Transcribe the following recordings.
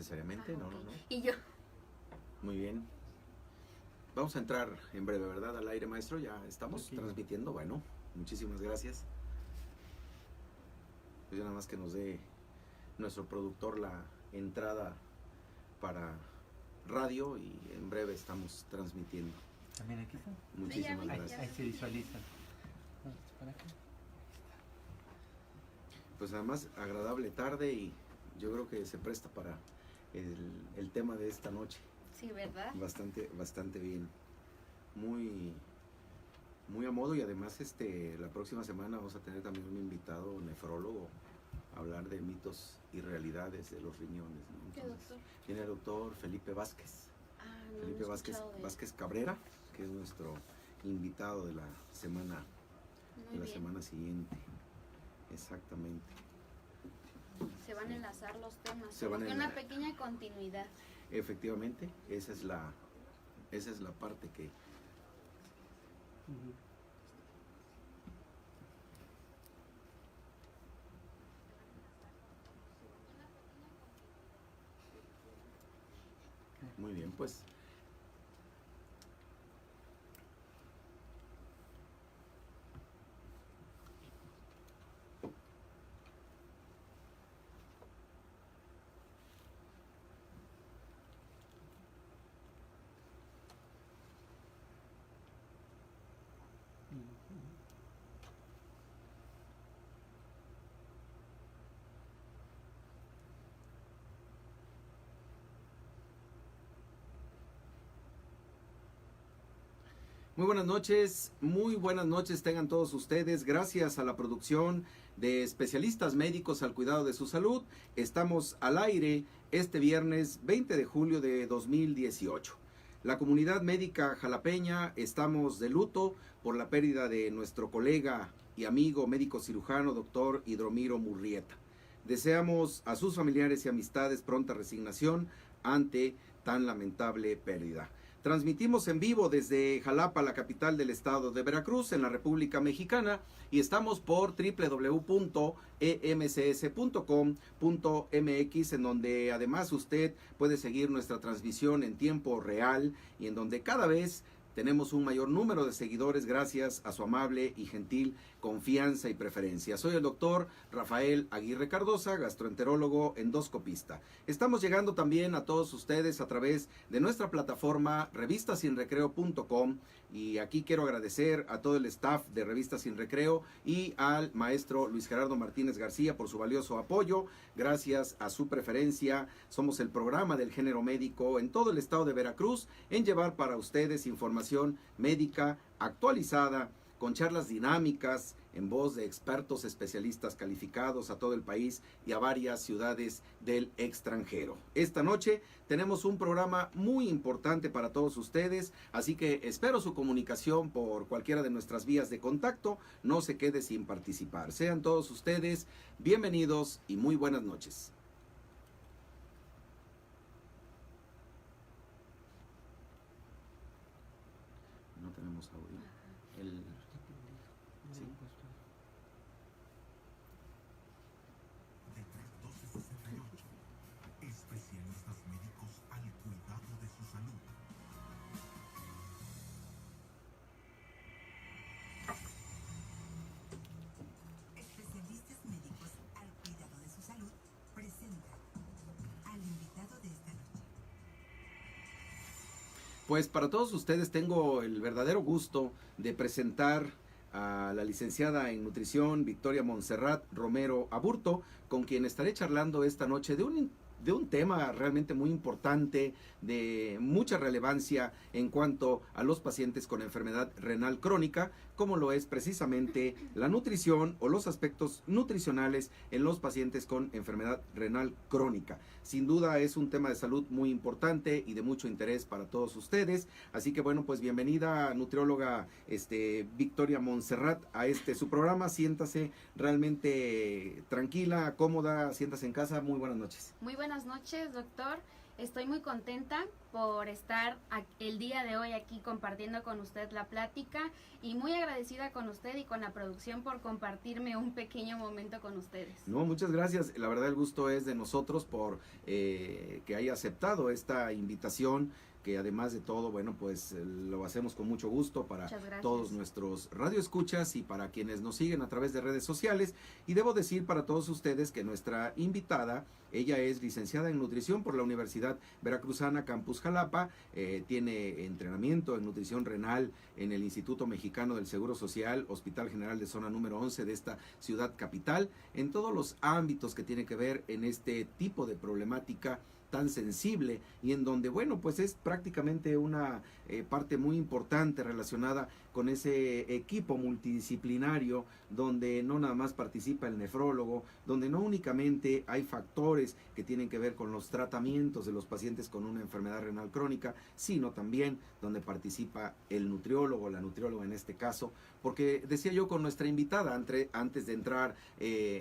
necesariamente, no, ok. no, no. Y yo, Muy bien. Vamos a entrar en breve, ¿verdad? Al aire, maestro. Ya estamos Aquí. transmitiendo. Bueno, muchísimas gracias. Pues ya nada más que nos dé nuestro productor la entrada para radio y en breve estamos transmitiendo. También aquí está. Muchísimas ya vi, gracias. Ahí se visualiza. Para acá. Pues además, agradable tarde y yo creo que se presta para el tema de esta noche. sí, ¿verdad? Bastante bien. Muy, muy a modo y además la próxima semana vamos a tener también un invitado nefrólogo a hablar de mitos y realidades de los riñones, ¿no? ¿Qué Entonces, doctor? viene el doctor Felipe Vázquez. Ah, no, Felipe no he Vázquez, escuchado de él. Vázquez Cabrera, que es nuestro invitado de la semana, Muy bien. siguiente. Exactamente. Se van a enlazar los temas. Se como van a que una enlazar. pequeña continuidad. Efectivamente, esa es la parte que Ujú. muy bien, pues. Muy buenas noches tengan todos ustedes. Gracias a la producción de especialistas médicos al cuidado de su salud, estamos al aire este viernes 20 de julio de 2018. La comunidad médica jalapeña estamos de luto por la pérdida de nuestro colega y amigo médico cirujano, doctor Hidromiro Murrieta. Deseamos a sus familiares y amistades pronta resignación ante tan lamentable pérdida. Transmitimos en vivo desde Jalapa, la capital del estado de Veracruz, en la República Mexicana, y estamos por www.emcs.com.mx, en donde además usted puede seguir nuestra transmisión en tiempo real y en donde cada vez tenemos un mayor número de seguidores gracias a su amable y gentil confianza y preferencia. Soy el doctor Rafael Aguirre Cardosa, gastroenterólogo endoscopista. Estamos llegando también a todos ustedes a través de nuestra plataforma revistasinrecreo.com, y aquí quiero agradecer a todo el staff de Revista Sin Recreo y al maestro Luis Gerardo Martínez García por su valioso apoyo. Gracias a su preferencia, somos el programa del género médico en todo el estado de Veracruz en llevar para ustedes información médica actualizada, con charlas dinámicas en voz de expertos especialistas calificados a todo el país y a varias ciudades del extranjero. Esta noche tenemos un programa muy importante para todos ustedes, así que espero su comunicación por cualquiera de nuestras vías de contacto. No se quede sin participar. Sean todos ustedes bienvenidos y muy buenas noches. No tenemos audio. Sí. De 1268. Especialistas médicos al cuidado de su salud. Especialistas médicos al cuidado de su salud presenta al invitado de esta noche. Pues para todos ustedes tengo el verdadero gusto de presentar a la licenciada en nutrición Victoria Montserrat Romero Aburto, con quien estaré charlando esta noche de un tema realmente muy importante, de mucha relevancia en cuanto a los pacientes con enfermedad renal crónica, como lo es precisamente la nutrición o los aspectos nutricionales en los pacientes con enfermedad renal crónica. Sin duda es un tema de salud muy importante y de mucho interés para todos ustedes, así que bueno, pues bienvenida, nutrióloga Victoria Montserrat, a su programa. Siéntase realmente tranquila, cómoda, siéntase en casa. Muy buenas noches. Muy buenas noches, doctor. Estoy muy contenta por estar el día de hoy aquí compartiendo con usted la plática y muy agradecida con usted y con la producción por compartirme un pequeño momento con ustedes. No, muchas gracias. La verdad el gusto es de nosotros por que haya aceptado esta invitación, que además de todo, bueno, pues lo hacemos con mucho gusto para todos nuestros radioescuchas y para quienes nos siguen a través de redes sociales. Y debo decir para todos ustedes que nuestra invitada, ella es licenciada en nutrición por la Universidad Veracruzana Campus Jalapa, tiene entrenamiento en nutrición renal en el Instituto Mexicano del Seguro Social, Hospital General de Zona número 11 de esta ciudad capital, en todos los ámbitos que tiene que ver en este tipo de problemática tan sensible y en donde, bueno, pues es prácticamente una parte muy importante relacionada con ese equipo multidisciplinario donde no nada más participa el nefrólogo, donde no únicamente hay factores que tienen que ver con los tratamientos de los pacientes con una enfermedad renal crónica, sino también donde participa el nutriólogo, la nutrióloga en este caso, porque decía yo con nuestra invitada antes de entrar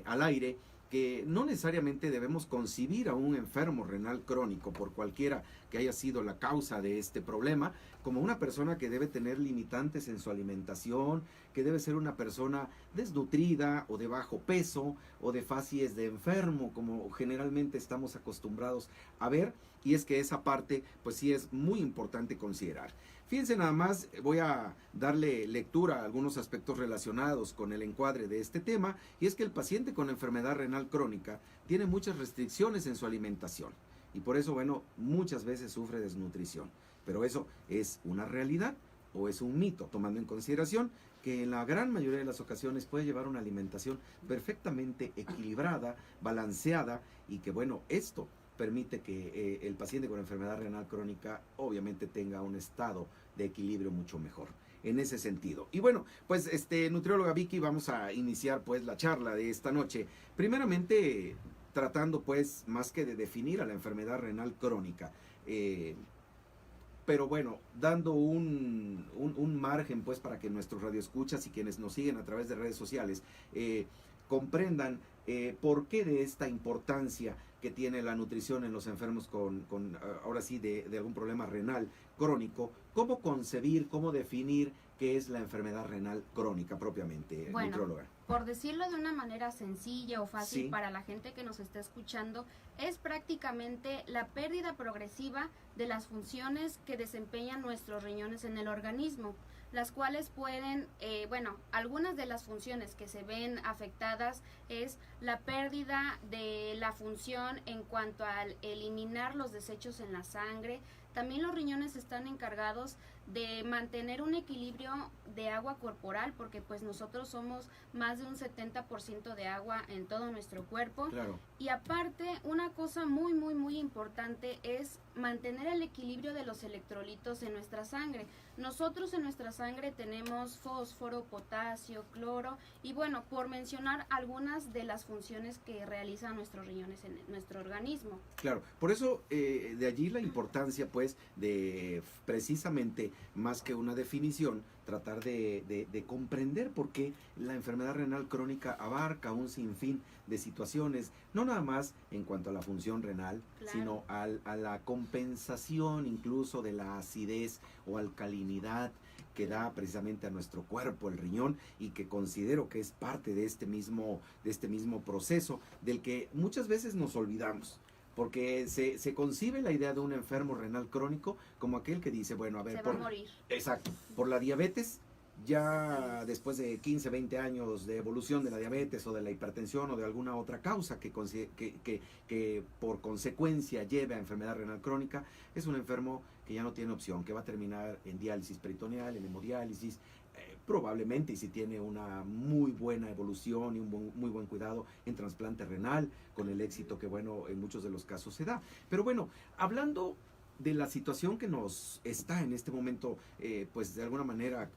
al aire, que no necesariamente debemos concebir a un enfermo renal crónico, por cualquiera que haya sido la causa de este problema, como una persona que debe tener limitantes en su alimentación, que debe ser una persona desnutrida o de bajo peso o de facies de enfermo, como generalmente estamos acostumbrados a ver, y es que esa parte pues sí es muy importante considerar. Fíjense nada más, voy a darle lectura a algunos aspectos relacionados con el encuadre de este tema, y es que el paciente con enfermedad renal crónica tiene muchas restricciones en su alimentación, y por eso, bueno, muchas veces sufre desnutrición. Pero eso es una realidad o es un mito, tomando en consideración que en la gran mayoría de las ocasiones puede llevar una alimentación perfectamente equilibrada, balanceada, y que, bueno, esto permite que el paciente con enfermedad renal crónica obviamente tenga un estado de equilibrio mucho mejor en ese sentido. Y bueno, pues nutrióloga Vicky, vamos a iniciar pues la charla de esta noche, primeramente tratando pues más que de definir a la enfermedad renal crónica, pero bueno, dando un margen pues para que nuestros radioescuchas y quienes nos siguen a través de redes sociales comprendan por qué de esta importancia que tiene la nutrición en los enfermos con ahora sí, de algún problema renal crónico. ¿Cómo concebir, cómo definir qué es la enfermedad renal crónica propiamente, bueno, nutrióloga? Por decirlo de una manera sencilla o fácil, Sí, para la gente que nos está escuchando, es prácticamente la pérdida progresiva de las funciones que desempeñan nuestros riñones en el organismo, las cuales pueden, algunas de las funciones que se ven afectadas es la pérdida de la función en cuanto al eliminar los desechos en la sangre. También los riñones están encargados de mantener un equilibrio de agua corporal, porque pues nosotros somos más de un 70% de agua en todo nuestro cuerpo. claro. Y aparte, una cosa muy, muy, muy importante es mantener el equilibrio de los electrolitos en nuestra sangre. Nosotros en nuestra sangre tenemos fósforo, potasio, cloro y bueno, por mencionar algunas de las funciones que realizan nuestros riñones en nuestro organismo. Claro, por eso de allí la importancia pues de precisamente más que una definición, tratar de comprender por qué la enfermedad renal crónica abarca un sinfín de situaciones, no nada más en cuanto a la función renal, Claro. sino a la compensación incluso de la acidez o alcalinidad que da precisamente a nuestro cuerpo el riñón, y que considero que es parte de este mismo proceso del que muchas veces nos olvidamos. Porque se concibe la idea de un enfermo renal crónico como aquel que dice, bueno, a ver, Se va a morir. exacto, por la diabetes, ya después de 15, 20 años de evolución de la diabetes o de la hipertensión o de alguna otra causa que por consecuencia lleve a enfermedad renal crónica, es un enfermo que ya no tiene opción, que va a terminar en diálisis peritoneal, en hemodiálisis, probablemente, y si tiene una muy buena evolución y un muy buen cuidado, en trasplante renal, con el éxito que, bueno, en muchos de los casos se da. Pero bueno, hablando de la situación que nos está en este momento, pues de alguna manera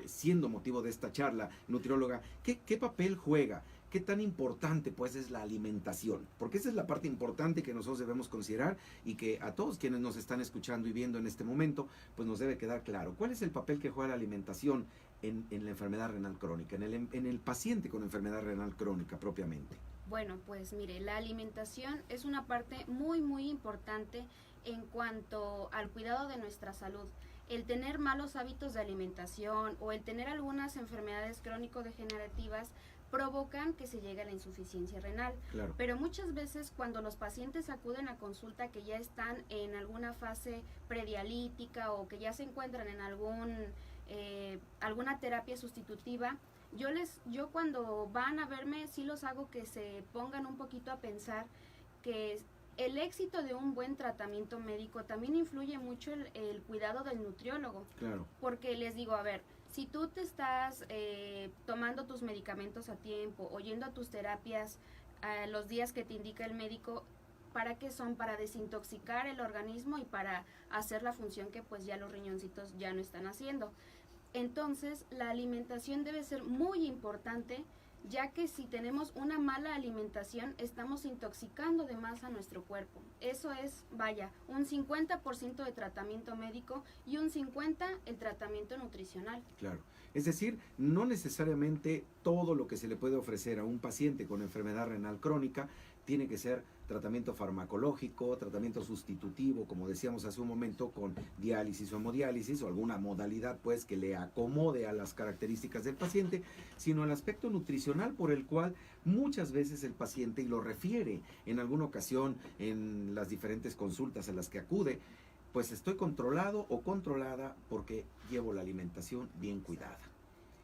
siendo motivo de esta charla, nutrióloga, ¿qué papel juega? ¿Qué tan importante pues es la alimentación? Porque esa es la parte importante que nosotros debemos considerar y que a todos quienes nos están escuchando y viendo en este momento, pues nos debe quedar claro. ¿Cuál es el papel que juega la alimentación en la enfermedad renal crónica, en el paciente con enfermedad renal crónica propiamente? Bueno, pues mire, la alimentación es una parte muy, muy importante en cuanto al cuidado de nuestra salud. El tener malos hábitos de alimentación o el tener algunas enfermedades crónico-degenerativas provocan que se llegue a la insuficiencia renal. Claro. Pero muchas veces cuando los pacientes acuden a consulta que ya están en alguna fase predialítica o que ya se encuentran en alguna terapia sustitutiva, yo cuando van a verme sí los hago que se pongan un poquito a pensar que el éxito de un buen tratamiento médico también influye mucho el cuidado del nutriólogo. Claro. Porque les digo, a ver, si tú te estás tomando tus medicamentos a tiempo, o yendo a tus terapias los días que te indica el médico, ¿para qué son? Para desintoxicar el organismo y para hacer la función que pues ya los riñoncitos ya no están haciendo. Entonces, la alimentación debe ser muy importante, ya que si tenemos una mala alimentación, estamos intoxicando de más a nuestro cuerpo. Eso es, vaya, un 50% de tratamiento médico y un 50% el tratamiento nutricional. Claro. Es decir, no necesariamente todo lo que se le puede ofrecer a un paciente con enfermedad renal crónica tiene que ser tratamiento farmacológico, tratamiento sustitutivo, como decíamos hace un momento, con diálisis o hemodiálisis o alguna modalidad pues que le acomode a las características del paciente, sino el aspecto nutricional por el cual muchas veces el paciente, y lo refiere en alguna ocasión en las diferentes consultas a las que acude, pues estoy controlado o controlada porque llevo la alimentación bien cuidada.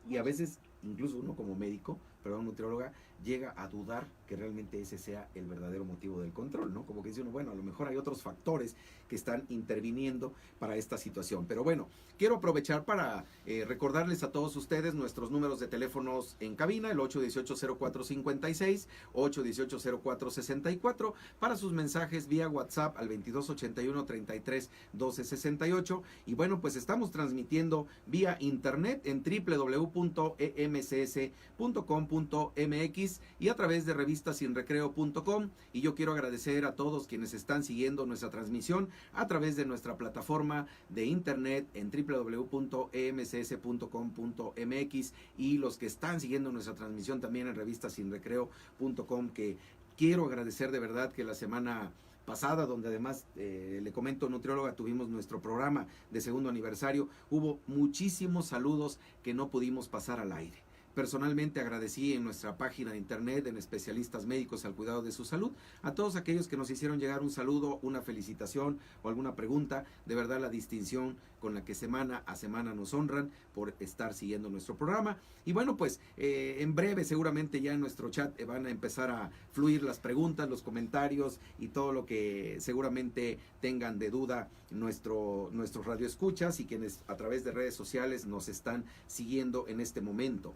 Y a veces, incluso uno como médico, nutrióloga, llega a dudar que realmente ese sea el verdadero motivo del control, ¿no? Como que dice uno, bueno, a lo mejor hay otros factores que están interviniendo para esta situación. Pero bueno, quiero aprovechar para recordarles a todos ustedes nuestros números de teléfonos en cabina, el 818-0456, 818-0464, para sus mensajes vía WhatsApp al 2281-33-1268. Y bueno, pues estamos transmitiendo vía internet en www.emcs.com.mx y a través de revistasinrecreo.com. Y yo quiero agradecer a todos quienes están siguiendo nuestra transmisión a través de nuestra plataforma de internet en www.emcs.com.mx y los que están siguiendo nuestra transmisión también en revistasinrecreo.com, que quiero agradecer de verdad que la semana pasada, donde además le comento, nutrióloga, tuvimos nuestro programa de segundo aniversario, hubo muchísimos saludos que no pudimos pasar al aire. Personalmente agradecí en nuestra página de internet, en Especialistas Médicos al Cuidado de su Salud, a todos aquellos que nos hicieron llegar un saludo, una felicitación o alguna pregunta. De verdad, la distinción con la que semana a semana nos honran por estar siguiendo nuestro programa. Y bueno, pues en breve seguramente ya en nuestro chat van a empezar a fluir las preguntas, los comentarios y todo lo que seguramente tengan de duda nuestros radioescuchas y quienes a través de redes sociales nos están siguiendo en este momento.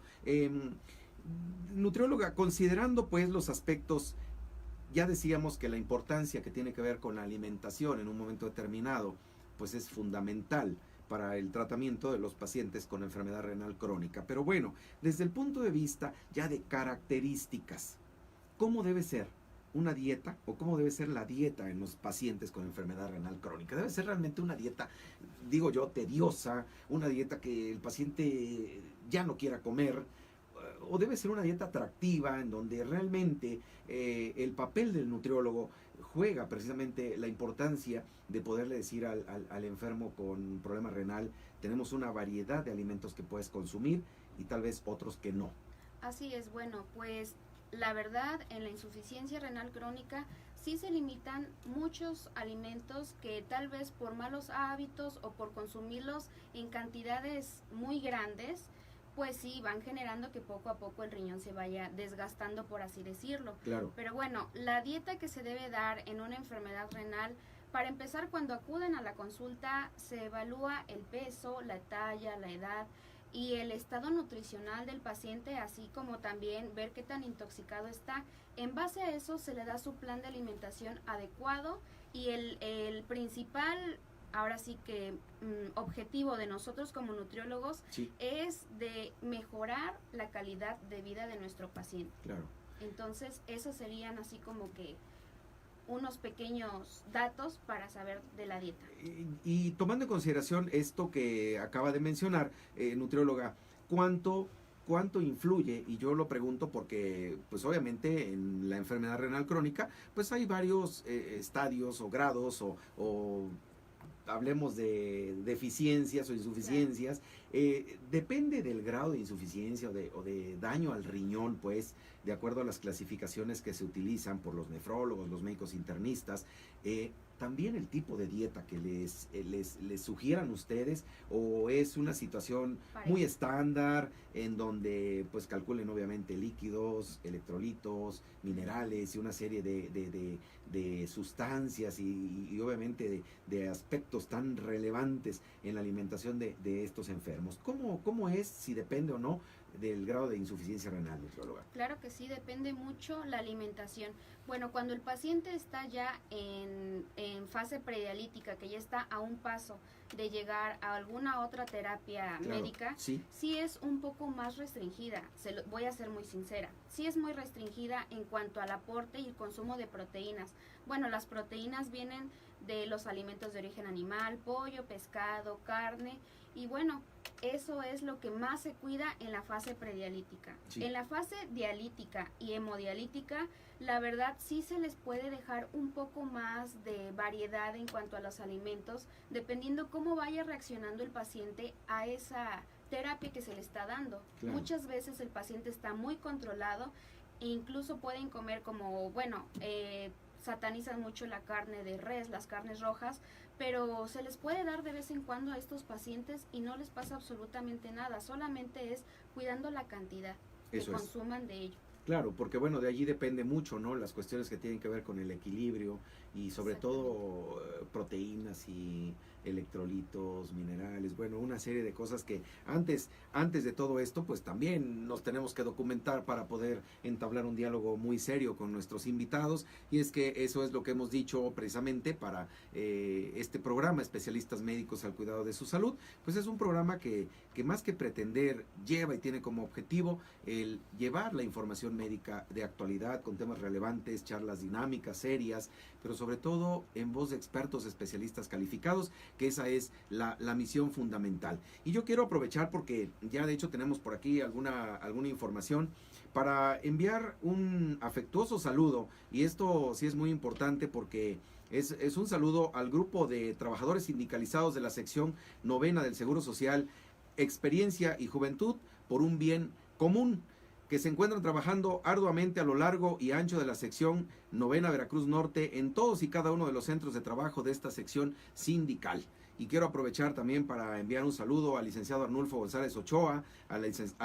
Nutrióloga, considerando pues los aspectos, ya decíamos que la importancia que tiene que ver con la alimentación en un momento determinado pues es fundamental para el tratamiento de los pacientes con enfermedad renal crónica. Pero bueno, desde el punto de vista ya de características, ¿cómo debe ser una dieta o cómo debe ser la dieta en los pacientes con enfermedad renal crónica? Debe ser realmente una dieta, digo yo, tediosa, una dieta que el paciente ya no quiera comer, o debe ser una dieta atractiva en donde realmente el papel del nutriólogo juega precisamente la importancia de poderle decir al enfermo con problema renal, tenemos una variedad de alimentos que puedes consumir y tal vez otros que no. Así es, bueno, pues la verdad, en la insuficiencia renal crónica sí se limitan muchos alimentos que tal vez por malos hábitos o por consumirlos en cantidades muy grandes, pues sí van generando que poco a poco el riñón se vaya desgastando, por así decirlo. Claro. Pero bueno, la dieta que se debe dar en una enfermedad renal, para empezar, cuando acuden a la consulta se evalúa el peso, la talla, la edad y el estado nutricional del paciente, así como también ver qué tan intoxicado está. En base a eso se le da su plan de alimentación adecuado y el principal, ahora sí que objetivo de nosotros como nutriólogos, sí, es de mejorar la calidad de vida de nuestro paciente. Claro. Entonces, esos serían así como que unos pequeños datos para saber de la dieta. Y tomando en consideración esto que acaba de mencionar, nutrióloga, ¿cuánto cuánto influye, y yo lo pregunto porque pues obviamente en la enfermedad renal crónica pues hay varios estadios o grados o hablemos de deficiencias o insuficiencias, depende del grado de insuficiencia o de daño al riñón, pues, de acuerdo a las clasificaciones que se utilizan por los nefrólogos, los médicos internistas, también el tipo de dieta que les sugieran ustedes, o es una situación muy estándar en donde pues calculen obviamente líquidos, electrolitos, minerales y una serie de sustancias y obviamente de aspectos tan relevantes en la alimentación de estos enfermos. ¿Cómo es, si depende o no del grado de insuficiencia renal, nutrióloga? Claro que sí, depende mucho la alimentación. Bueno, cuando el paciente está ya en fase predialítica, que ya está a un paso de llegar a alguna otra terapia médica, sí es un poco más restringida, voy a ser muy sincera, sí es muy restringida en cuanto al aporte y el consumo de proteínas. Bueno, las proteínas vienen de los alimentos de origen animal, pollo, pescado, carne, y bueno, eso es lo que más se cuida en la fase predialítica. Sí. En la fase dialítica y hemodialítica, la verdad sí se les puede dejar un poco más de variedad en cuanto a los alimentos, dependiendo cómo vaya reaccionando el paciente a esa terapia que se le está dando. Claro. Muchas veces el paciente está muy controlado e incluso pueden comer como, satanizan mucho la carne de res, las carnes rojas, pero se les puede dar de vez en cuando a estos pacientes y no les pasa absolutamente nada, solamente es cuidando la cantidad que consuman de ello. Claro, porque bueno, de allí depende mucho, ¿no? Las cuestiones que tienen que ver con el equilibrio y sobre todo proteínas y electrolitos, minerales, bueno, una serie de cosas que antes de todo esto, pues también nos tenemos que documentar para poder entablar un diálogo muy serio con nuestros invitados, y es que eso es lo que hemos dicho precisamente para este programa, Especialistas Médicos al Cuidado de su Salud, pues es un programa que más que pretender lleva y tiene como objetivo el llevar la información médica de actualidad con temas relevantes, charlas dinámicas, serias, pero sobre todo en voz de expertos especialistas calificados, que esa es la misión fundamental. Y yo quiero aprovechar porque ya de hecho tenemos por aquí alguna información para enviar un afectuoso saludo, y esto sí es muy importante porque es un saludo al grupo de trabajadores sindicalizados de la sección 9ª del Seguro Social, Experiencia y Juventud por un Bien Común, que se encuentran trabajando arduamente a lo largo y ancho de la sección 9ª Veracruz Norte en todos y cada uno de los centros de trabajo de esta sección sindical. Y quiero aprovechar también para enviar un saludo al licenciado Arnulfo González Ochoa, a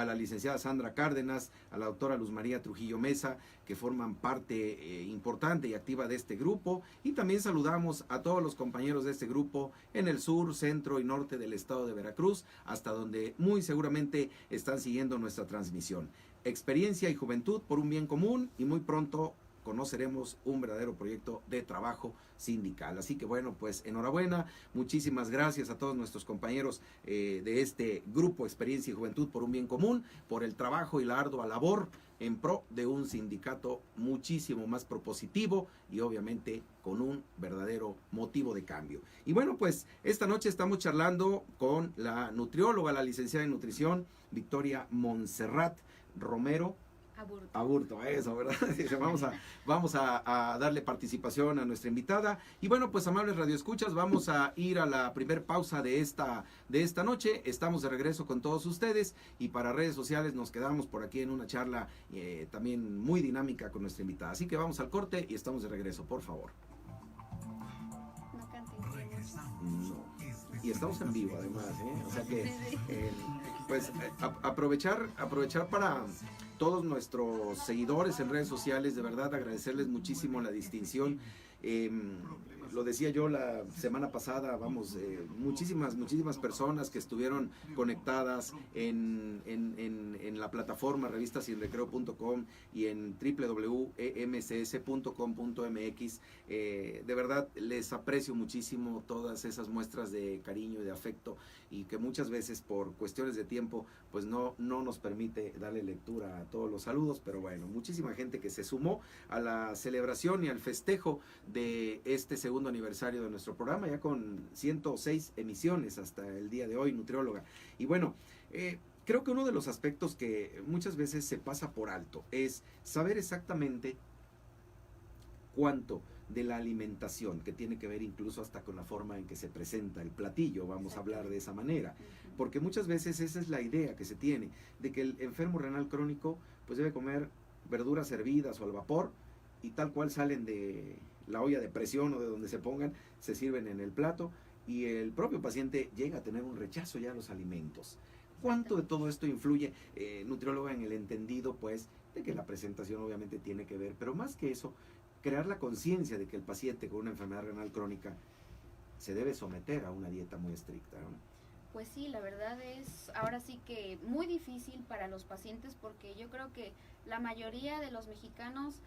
la licenciada Sandra Cárdenas, a la doctora Luz María Trujillo Mesa, que forman parte importante y activa de este grupo. Y también saludamos a todos los compañeros de este grupo en el sur, centro y norte del estado de Veracruz, hasta donde muy seguramente están siguiendo nuestra transmisión. Experiencia y Juventud por un Bien Común, y muy pronto conoceremos un verdadero proyecto de trabajo sindical. Así que bueno, pues enhorabuena, muchísimas gracias a todos nuestros compañeros de este grupo Experiencia y Juventud por un Bien Común, por el trabajo y la ardua labor en pro de un sindicato muchísimo más propositivo y obviamente con un verdadero motivo de cambio. Y bueno, pues esta noche estamos charlando con la nutrióloga, la licenciada en nutrición, Victoria Montserrat Romero Aburto, eso, ¿verdad? Vamos a darle participación a nuestra invitada. Y bueno, pues amables radioescuchas, vamos a ir a la primer pausa de esta noche. Estamos de regreso con todos ustedes, y para redes sociales nos quedamos por aquí en una charla también muy dinámica con nuestra invitada. Así que vamos al corte y estamos de regreso, por favor. No. Y estamos en vivo además, o sea que pues aprovechar para todos nuestros seguidores en redes sociales, de verdad agradecerles muchísimo la distinción. Lo decía yo la semana pasada, muchísimas personas que estuvieron conectadas en la plataforma revistasinrecreo.com y en www.emcs.com.mx. De verdad les aprecio muchísimo todas esas muestras de cariño y de afecto, y que muchas veces por cuestiones de tiempo pues no nos permite darle lectura a todos los saludos, pero bueno, muchísima gente que se sumó a la celebración y al festejo de este segundo aniversario de nuestro programa, ya con 106 emisiones hasta el día de hoy, nutrióloga. Y bueno, Creo que uno de los aspectos que muchas veces se pasa por alto es saber exactamente cuánto de la alimentación, que tiene que ver incluso hasta con la forma en que se presenta el platillo, vamos a hablar de esa manera, Ujú. porque muchas veces esa es la idea que se tiene, de que el enfermo renal crónico pues debe comer verduras hervidas o al vapor y tal cual salen de la olla de presión o de donde se pongan, se sirven en el plato y el propio paciente llega a tener un rechazo ya a los alimentos. ¿Cuánto de todo esto influye, nutrióloga, en el entendido pues de que la presentación obviamente tiene que ver, pero más que eso, crear la conciencia de que el paciente con una enfermedad renal crónica se debe someter a una dieta muy estricta, ¿no? Pues sí, la verdad es ahora sí que muy difícil para los pacientes porque yo creo que la mayoría de los mexicanos,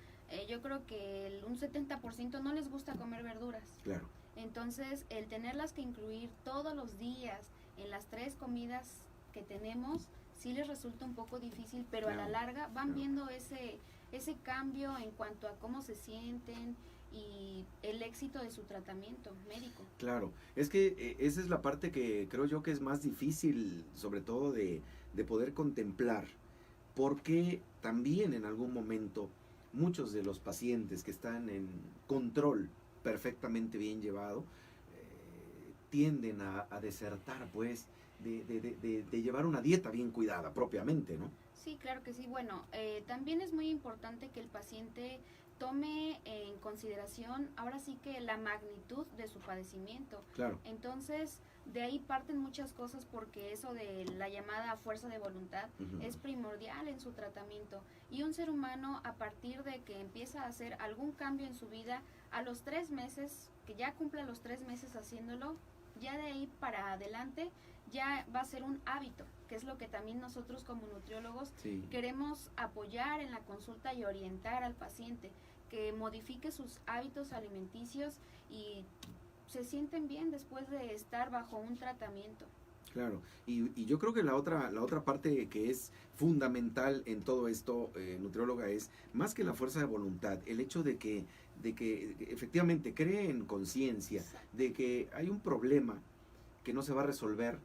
yo creo que un 70% no les gusta comer verduras. Claro, Entonces, el tenerlas que incluir todos los días en las 3 comidas que tenemos, sí les resulta un poco difícil, pero a la Claro, larga van claro. viendo ese cambio en cuanto a cómo se sienten y el éxito de su tratamiento médico. claro. Es que esa es la parte que creo yo que es más difícil, sobre todo de poder contemplar, porque también en algún momento muchos de los pacientes que están en control perfectamente bien llevado, tienden a desertar, pues, de llevar una dieta bien cuidada propiamente, ¿no? Sí, claro que sí. Bueno, también es muy importante que el paciente tome en consideración ahora sí que la magnitud de su padecimiento. Claro. Entonces, de ahí parten muchas cosas porque eso de la llamada fuerza de voluntad Ujú. es primordial en su tratamiento. Y un ser humano, a partir de que empieza a hacer algún cambio en su vida, a los 3 meses, que ya cumpla los 3 meses haciéndolo, ya de ahí para adelante ya va a ser un hábito, que es lo que también nosotros como nutriólogos Sí. queremos apoyar en la consulta y orientar al paciente, que modifique sus hábitos alimenticios y se sienten bien después de estar bajo un tratamiento. Claro, y yo creo que la otra parte que es fundamental en todo esto, nutrióloga, es más que la fuerza de voluntad, el hecho de que efectivamente creen conciencia de que hay un problema que no se va a resolver,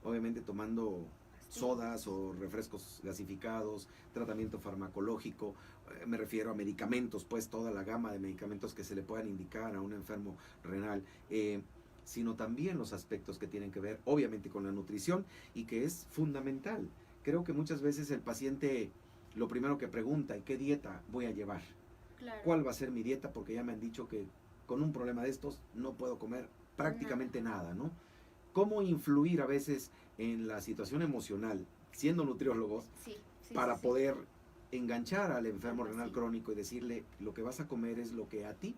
obviamente tomando sodas o refrescos gasificados, tratamiento farmacológico, me refiero a medicamentos, pues toda la gama de medicamentos que se le puedan indicar a un enfermo renal, sino también los aspectos que tienen que ver obviamente con la nutrición y que es fundamental. Creo que muchas veces el paciente lo primero que pregunta, ¿y qué dieta voy a llevar? Claro. ¿Cuál va a ser mi dieta? Porque ya me han dicho que con un problema de estos no puedo comer prácticamente nada, ¿no? ¿Cómo influir a veces en la situación emocional, siendo nutriólogos, Sí, sí, para sí, sí. poder enganchar al enfermo Al renal paciente. crónico y decirle lo que vas a comer es lo que a ti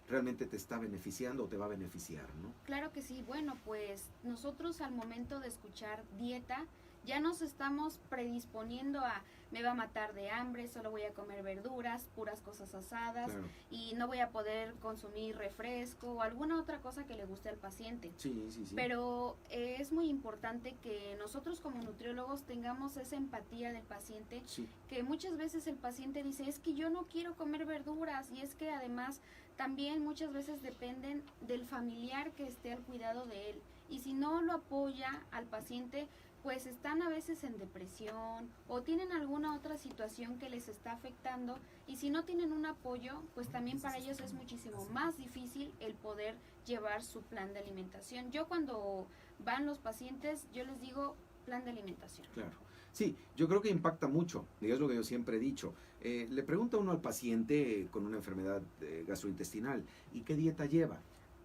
realmente te está beneficiando o te va a beneficiar, ¿no? Claro que sí, bueno, pues nosotros al momento de escuchar dieta ya nos estamos predisponiendo a me va a matar de hambre, solo voy a comer verduras, puras cosas asadas Claro. y no voy a poder consumir refresco o alguna otra cosa que le guste al paciente. Sí, sí, sí. Pero es muy importante que nosotros como nutriólogos tengamos esa empatía del paciente, Sí, que muchas veces el paciente dice, es que yo no quiero comer verduras, y es que además también muchas veces dependen del familiar que esté al cuidado de él, y si no lo apoya al paciente, pues están a veces en depresión o tienen alguna otra situación que les está afectando, y si no tienen un apoyo, pues también para ellos es muchísimo más difícil el poder llevar su plan de alimentación. Yo cuando van los pacientes, yo les digo plan de alimentación. claro. Sí, yo creo que impacta mucho, y es lo que yo siempre he dicho. Le pregunta uno al paciente con una enfermedad gastrointestinal, ¿y qué dieta lleva?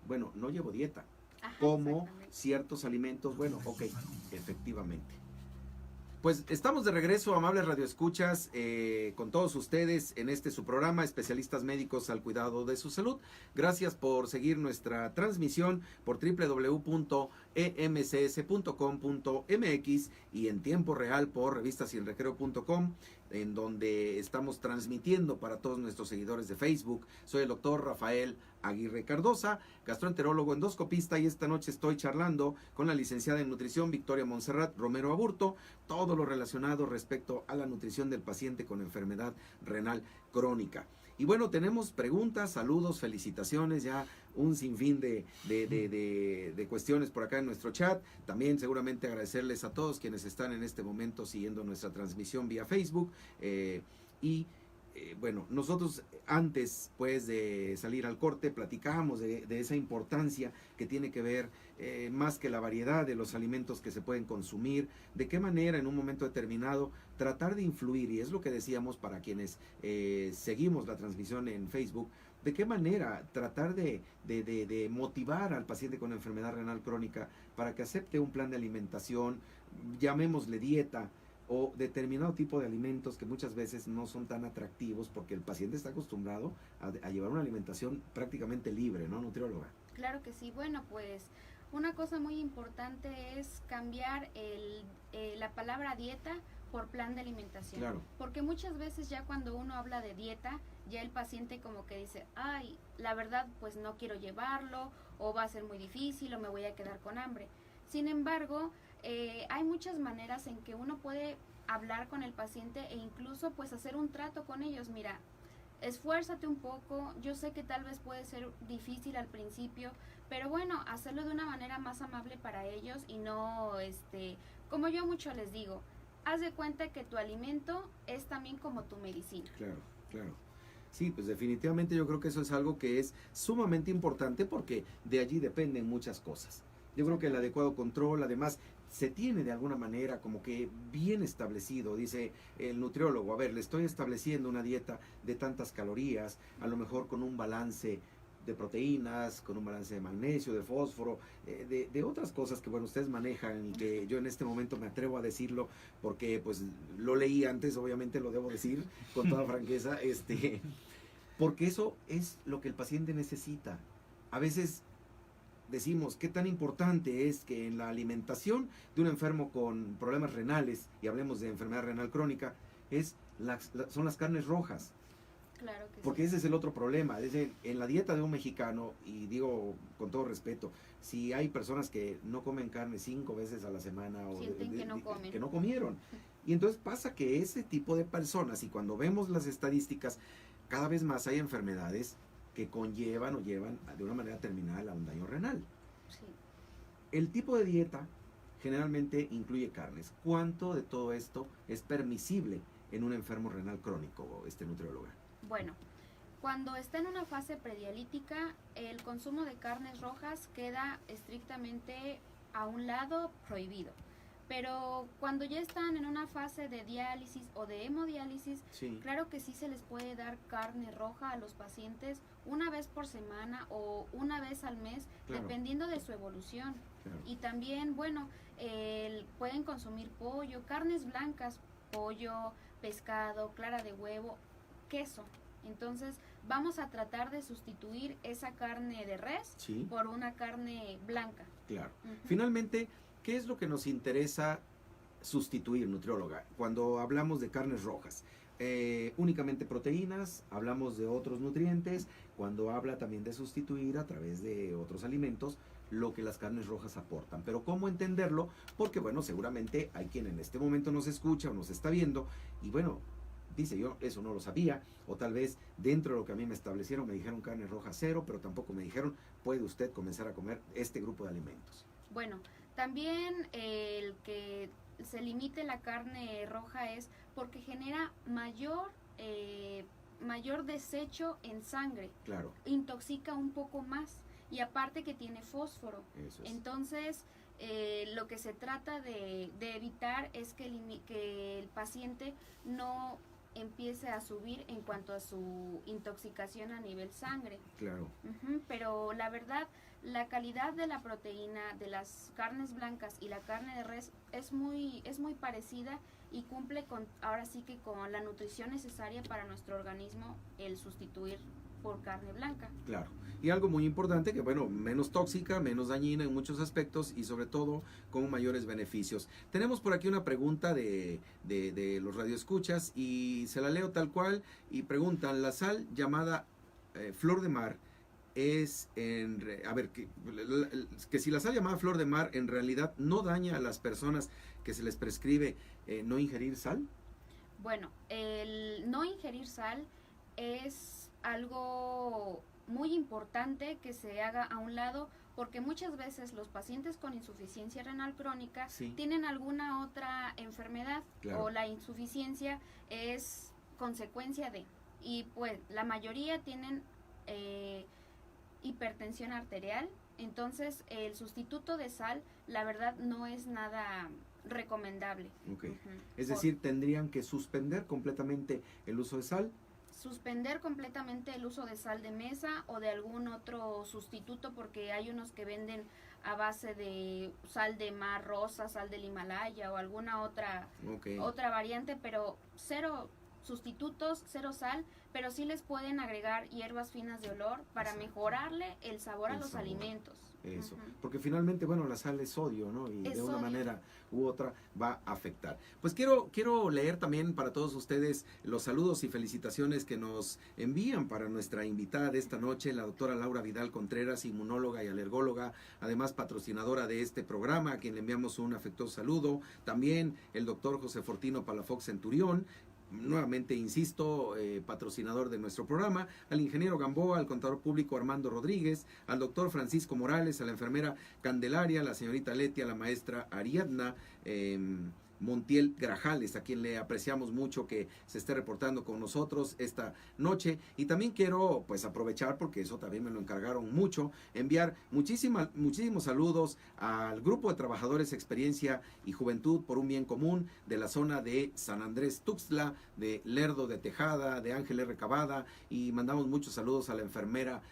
Bueno, no llevo dieta. Ajá, Como exactamente. ciertos alimentos, bueno, ok, efectivamente. Pues estamos de regreso, amables radioescuchas, con todos ustedes en este su programa, Especialistas Médicos al Cuidado de su Salud. Gracias por seguir nuestra transmisión por www.emcs.com.mx y en tiempo real por revistasinrecreo.com, en donde estamos transmitiendo para todos nuestros seguidores de Facebook. Soy el doctor Rafael Aguirre Cardosa, gastroenterólogo endoscopista, y esta noche estoy charlando con la licenciada en nutrición Victoria Montserrat Romero Aburto, todo lo relacionado respecto a la nutrición del paciente con enfermedad renal crónica. Y bueno, tenemos preguntas, saludos, felicitaciones, ya un sinfín de cuestiones por acá en nuestro chat. También seguramente agradecerles a todos quienes están en este momento siguiendo nuestra transmisión vía Facebook. Bueno, nosotros antes pues de salir al corte platicábamos de esa importancia que tiene que ver más que la variedad de los alimentos que se pueden consumir, de qué manera en un momento determinado tratar de influir, y es lo que decíamos para quienes seguimos la transmisión en Facebook, de qué manera tratar de motivar al paciente con enfermedad renal crónica para que acepte un plan de alimentación, llamémosle dieta, o determinado tipo de alimentos que muchas veces no son tan atractivos porque el paciente está acostumbrado a llevar una alimentación prácticamente libre, ¿no, nutrióloga? Claro que sí. Bueno, pues una cosa muy importante es cambiar la palabra dieta por plan de alimentación. Claro. Porque muchas veces ya cuando uno habla de dieta, ya el paciente como que dice, ay, la verdad pues no quiero llevarlo, o va a ser muy difícil, o me voy a quedar con hambre. Sin embargo, hay muchas maneras en que uno puede hablar con el paciente e incluso pues hacer un trato con ellos. Mira, esfuérzate un poco, yo sé que tal vez puede ser difícil al principio, pero bueno, hacerlo de una manera más amable para ellos y no, como yo mucho les digo, haz de cuenta que tu alimento es también como tu medicina. Claro, claro. Sí, pues definitivamente yo creo que eso es algo que es sumamente importante porque de allí dependen muchas cosas. Yo creo que el adecuado control, además, se tiene de alguna manera como que bien establecido, dice el nutriólogo, a ver, le estoy estableciendo una dieta de tantas calorías, a lo mejor con un balance de proteínas, con un balance de magnesio, de fósforo, de otras cosas que, bueno, ustedes manejan y que yo en este momento me atrevo a decirlo porque, pues, lo leí antes, obviamente lo debo decir con toda franqueza, porque eso es lo que el paciente necesita. A veces decimos qué tan importante es que en la alimentación de un enfermo con problemas renales, y hablemos de enfermedad renal crónica, son las carnes rojas. Claro que Porque sí. ese es el otro problema. Es en la dieta de un mexicano, y digo con todo respeto, si hay personas que no comen carne 5 veces a la semana o Sienten que no comen. que no comieron. Y entonces pasa que ese tipo de personas, y cuando vemos las estadísticas, cada vez más hay enfermedades que conllevan o llevan de una manera terminal a un daño renal. Sí. El tipo de dieta generalmente incluye carnes. ¿Cuánto de todo esto es permisible en un enfermo renal crónico, nutrióloga? Bueno, cuando está en una fase predialítica, el consumo de carnes rojas queda estrictamente a un lado prohibido. Pero cuando ya están en una fase de diálisis o de hemodiálisis, Sí. claro que sí se les puede dar carne roja a los pacientes una vez por semana o una vez al mes, Claro. dependiendo de su evolución. Claro. Y también, bueno, pueden consumir pollo, carnes blancas, pollo, pescado, clara de huevo, queso. Entonces vamos a tratar de sustituir esa carne de res Sí. por una carne blanca. Claro. Ujú. Finalmente, ¿qué es lo que nos interesa sustituir, nutrióloga, cuando hablamos de carnes rojas? Únicamente proteínas, hablamos de otros nutrientes, cuando habla también de sustituir a través de otros alimentos lo que las carnes rojas aportan. Pero ¿cómo entenderlo? Porque, bueno, seguramente hay quien en este momento nos escucha o nos está viendo y, bueno, dice, yo eso no lo sabía, o tal vez dentro de lo que a mí me establecieron me dijeron carne roja 0, pero tampoco me dijeron, puede usted comenzar a comer este grupo de alimentos. Bueno, también el que se limite la carne roja es porque genera mayor desecho en sangre, Claro, intoxica un poco más y aparte que tiene fósforo. eso es. Entonces, lo que se trata de evitar es que el paciente no empiece a subir en cuanto a su intoxicación a nivel sangre. Claro. Ujú, pero la verdad, la calidad de la proteína de las carnes blancas y la carne de res es muy parecida y cumple ahora sí que con la nutrición necesaria para nuestro organismo el sustituir por carne blanca. Claro. Y algo muy importante que, bueno, menos tóxica, menos dañina en muchos aspectos y sobre todo con mayores beneficios. Tenemos por aquí una pregunta de los radioescuchas y se la leo tal cual y preguntan, la sal llamada flor de mar es que si la sal llamada flor de mar en realidad no daña a las personas que se les prescribe no ingerir sal. Bueno, el no ingerir sal es algo muy importante que se haga a un lado, porque muchas veces los pacientes con insuficiencia renal crónica Sí. tienen alguna otra enfermedad, Claro. o la insuficiencia es consecuencia de, y pues la mayoría tienen hipertensión arterial. Entonces el sustituto de sal, la verdad, no es nada recomendable. Ok. Ujú. Es Por- decir, tendrían que suspender completamente el uso de sal. suspender completamente el uso de sal de mesa o de algún otro sustituto, porque hay unos que venden a base de sal de mar rosa, sal del Himalaya o alguna otra Ok. variante, pero cero sustitutos, cero sal, pero sí les pueden agregar hierbas finas de olor para Exacto. mejorarle el sabor a El los sabor. alimentos. Eso, Ujú. porque finalmente, bueno, la sal es sodio, ¿no? Y Es de una sodio. manera u otra va a afectar. Pues quiero leer también para todos ustedes los saludos y felicitaciones que nos envían para nuestra invitada de esta noche, la doctora Laura Vidal Contreras, inmunóloga y alergóloga, además patrocinadora de este programa, a quien le enviamos un afectuoso saludo. También el doctor José Fortino Palafox Centurión, nuevamente insisto, patrocinador de nuestro programa, al ingeniero Gamboa, al contador público Armando Rodríguez, al doctor Francisco Morales, a la enfermera Candelaria, a la señorita Leti, a la maestra Ariadna Montiel Grajales, a quien le apreciamos mucho que se esté reportando con nosotros esta noche. Y también quiero pues aprovechar, porque eso también me lo encargaron mucho, enviar muchísimos saludos al grupo de trabajadores Experiencia y Juventud por un Bien Común de la zona de San Andrés Tuxtla, de Lerdo de Tejada, de Ángel R. Cavada, y mandamos muchos saludos a la enfermera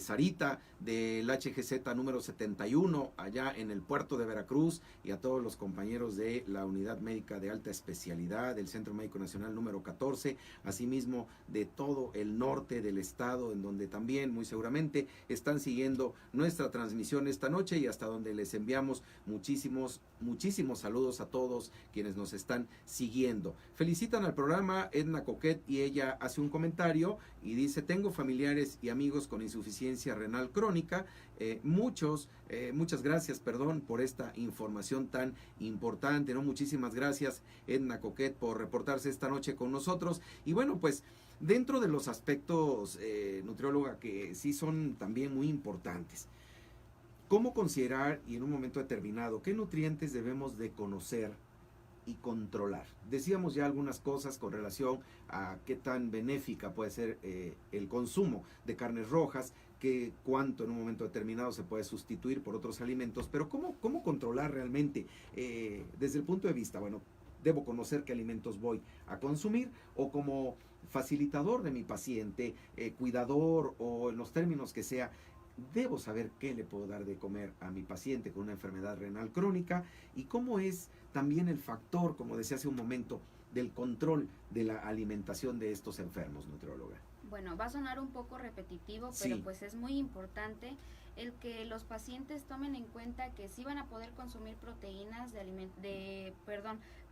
Sarita del HGZ número 71 allá en el puerto de Veracruz, y a todos los compañeros de la Unidad Médica de Alta Especialidad del Centro Médico Nacional número 14, asimismo de todo el norte del estado, en donde también muy seguramente están siguiendo nuestra transmisión esta noche, y hasta donde les enviamos muchísimos saludos a todos quienes nos están siguiendo. Felicitan al programa Edna Coquet, y ella hace un comentario y dice: tengo familiares y amigos con insuficiencia renal crónica. Muchas gracias, por esta información tan importante, ¿no? Muchísimas gracias, Edna Coquet, por reportarse esta noche con nosotros. Y bueno, pues dentro de los aspectos, nutrióloga, que sí son también muy importantes, ¿cómo considerar y en un momento determinado qué nutrientes debemos de conocer y controlar? Decíamos ya algunas cosas con relación a qué tan benéfica puede ser el consumo de carnes rojas, que cuánto en un momento determinado se puede sustituir por otros alimentos, pero ¿cómo controlar realmente desde el punto de vista, bueno, debo conocer qué alimentos voy a consumir, o como facilitador de mi paciente, cuidador, o en los términos que sea, debo saber qué le puedo dar de comer a mi paciente con una enfermedad renal crónica? Y cómo es también el factor, como decía hace un momento, del control de la alimentación de estos enfermos, nutrióloga. Bueno, va a sonar un poco repetitivo, Sí. pero pues es muy importante el que los pacientes tomen en cuenta que sí van a poder consumir proteínas de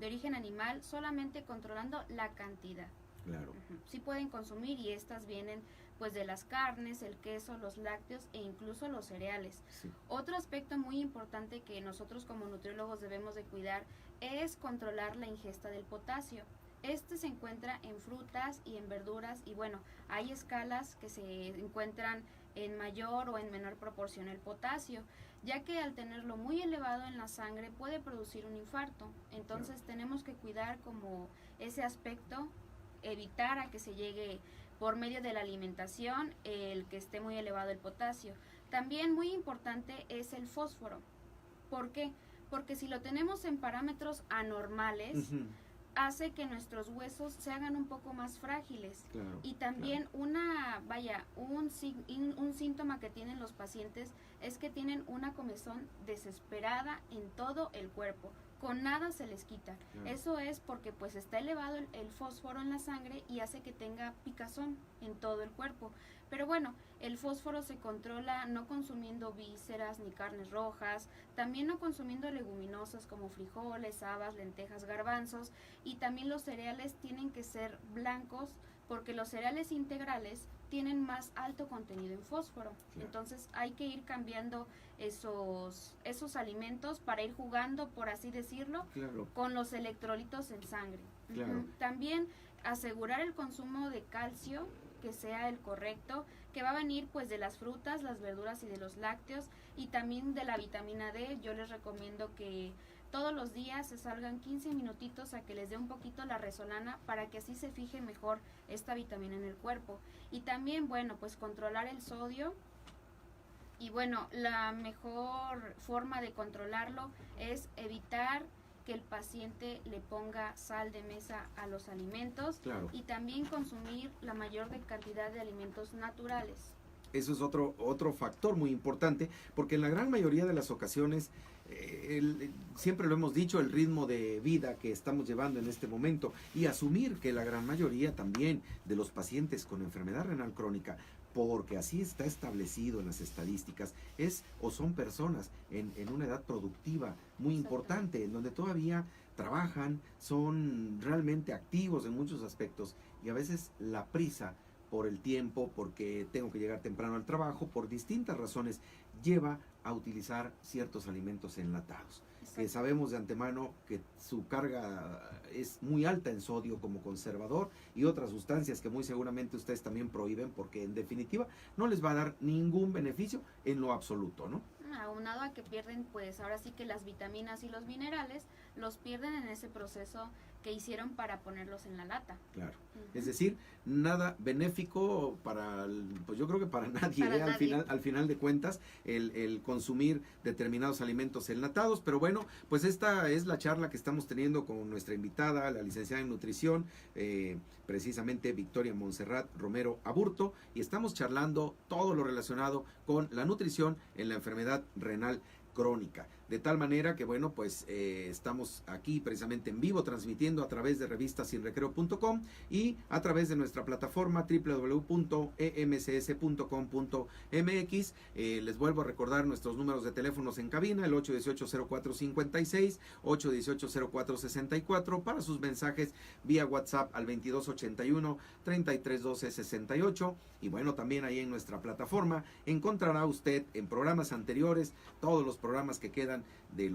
origen animal, solamente controlando la cantidad. Claro. Ujú. Sí pueden consumir, y estas vienen pues de las carnes, el queso, los lácteos e incluso los cereales. Sí. Otro aspecto muy importante que nosotros como nutriólogos debemos de cuidar es controlar la ingesta del potasio. Este se encuentra en frutas y en verduras, y bueno, hay escalas que se encuentran en mayor o en menor proporción el potasio, ya que al tenerlo muy elevado en la sangre puede producir un infarto. Entonces tenemos que cuidar como ese aspecto, evitar a que se llegue por medio de la alimentación el que esté muy elevado el potasio. También muy importante es el fósforo. ¿Por qué? Porque si lo tenemos en parámetros anormales, Ujú. hace que nuestros huesos se hagan un poco más frágiles. Claro. Y también un síntoma que tienen los pacientes es que tienen una comezón desesperada en todo el cuerpo. Con nada se les quita. Claro. Eso es porque pues está elevado el fósforo en la sangre y hace que tenga picazón en todo el cuerpo. Pero bueno, el fósforo se controla no consumiendo vísceras ni carnes rojas, también no consumiendo leguminosas como frijoles, habas, lentejas, garbanzos, y también los cereales tienen que ser blancos, porque los cereales integrales tienen más alto contenido en fósforo. Claro. Entonces hay que ir cambiando esos alimentos para ir jugando, por así decirlo, Claro. con los electrolitos en sangre. Claro. También asegurar el consumo de calcio que sea el correcto, que va a venir pues de las frutas, las verduras y de los lácteos, y también de la vitamina D. Yo les recomiendo que todos los días se salgan 15 minutitos a que les dé un poquito la resolana para que así se fije mejor esta vitamina en el cuerpo. Y también, bueno, pues controlar el sodio. Y bueno, la mejor forma de controlarlo es evitar que el paciente le ponga sal de mesa a los alimentos, Claro. y también consumir la mayor cantidad de alimentos naturales. Eso es otro factor muy importante, porque en la gran mayoría de las ocasiones, siempre lo hemos dicho, el ritmo de vida que estamos llevando en este momento, y asumir que la gran mayoría también de los pacientes con enfermedad renal crónica, porque así está establecido en las estadísticas, es o son personas en una edad productiva muy importante, en donde todavía trabajan, son realmente activos en muchos aspectos, y a veces la prisa por el tiempo, porque tengo que llegar temprano al trabajo, por distintas razones, lleva a utilizar ciertos alimentos enlatados, que sabemos de antemano que su carga es muy alta en sodio como conservador y otras sustancias que muy seguramente ustedes también prohíben, porque en definitiva no les va a dar ningún beneficio en lo absoluto, ¿no? Aunado a que pierden, pues ahora sí que las vitaminas y los minerales los pierden en ese proceso que hicieron para ponerlos en la lata. Claro. Ujú. Es decir, nada benéfico para, pues yo creo que para nadie, Para nadie. Al final de cuentas, el consumir determinados alimentos enlatados. Pero bueno, pues esta es la charla que estamos teniendo con nuestra invitada, la licenciada en nutrición, precisamente Victoria Montserrat Romero Aburto, y estamos charlando todo lo relacionado con la nutrición en la enfermedad renal crónica. De tal manera que, bueno, pues estamos aquí precisamente en vivo transmitiendo a través de revistasinrecreo.com y a través de nuestra plataforma www.emcs.com.mx. Les vuelvo a recordar nuestros números de teléfonos en cabina, el 818-0456, 818-0464, para sus mensajes vía WhatsApp al 2281-3312-68. Y bueno, también ahí en nuestra plataforma encontrará usted en programas anteriores todos los programas que quedan de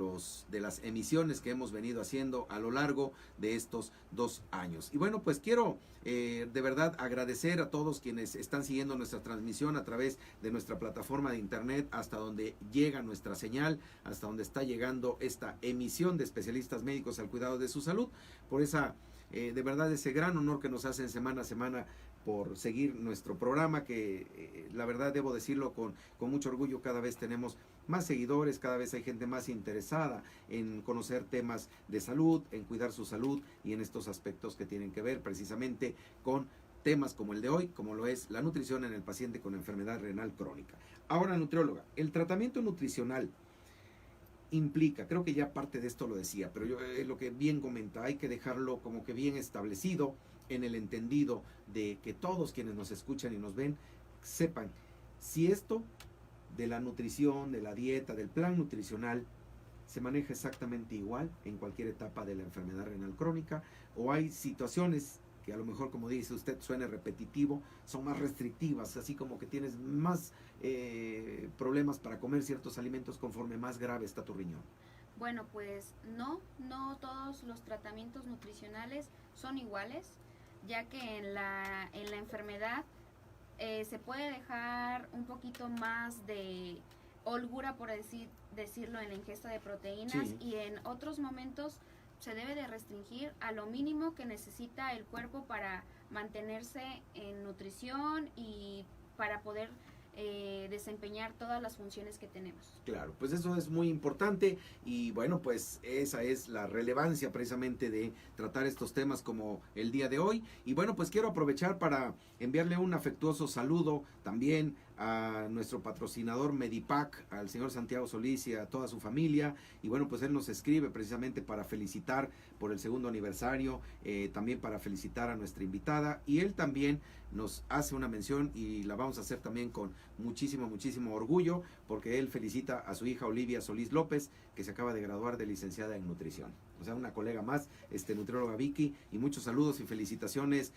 las emisiones que hemos venido haciendo a lo largo de estos 2 años. Y bueno, pues quiero de verdad agradecer a todos quienes están siguiendo nuestra transmisión a través de nuestra plataforma de internet, hasta donde llega nuestra señal, hasta donde está llegando esta emisión de especialistas médicos al cuidado de su salud, por esa de verdad ese gran honor que nos hacen semana a semana por seguir nuestro programa, que la verdad debo decirlo con mucho orgullo, cada vez tenemos más seguidores, cada vez hay gente más interesada en conocer temas de salud, en cuidar su salud y en estos aspectos que tienen que ver precisamente con temas como el de hoy, como lo es la nutrición en el paciente con enfermedad renal crónica. Ahora, nutrióloga, el tratamiento nutricional implica, creo que ya parte de esto lo decía, pero yo lo que bien comenta, hay que dejarlo como que bien establecido en el entendido de que todos quienes nos escuchan y nos ven sepan si esto de la nutrición, de la dieta, del plan nutricional se maneja exactamente igual en cualquier etapa de la enfermedad renal crónica, o hay situaciones que a lo mejor, como dice usted, suene repetitivo, son más restrictivas, así como que tienes más problemas para comer ciertos alimentos conforme más grave está tu riñón. Bueno, pues no todos los tratamientos nutricionales son iguales, ya que en la enfermedad se puede dejar un poquito más de holgura, por decirlo, en la ingesta de proteínas, Sí. y en otros momentos se debe de restringir a lo mínimo que necesita el cuerpo para mantenerse en nutrición y para poder desempeñar todas las funciones que tenemos. Claro, pues eso es muy importante, y bueno, pues esa es la relevancia precisamente de tratar estos temas como el día de hoy. Y bueno, pues quiero aprovechar para enviarle un afectuoso saludo también a nuestro patrocinador Medipac, al señor Santiago Solís y a toda su familia. Y bueno, pues él nos escribe precisamente para felicitar por el 2º aniversario, también para felicitar a nuestra invitada, y él también nos hace una mención y la vamos a hacer también con muchísimo orgullo, porque él felicita a su hija Olivia Solís López, que se acaba de graduar de licenciada en nutrición. o sea, una colega más, nutrióloga Vicky, y muchos saludos y felicitaciones,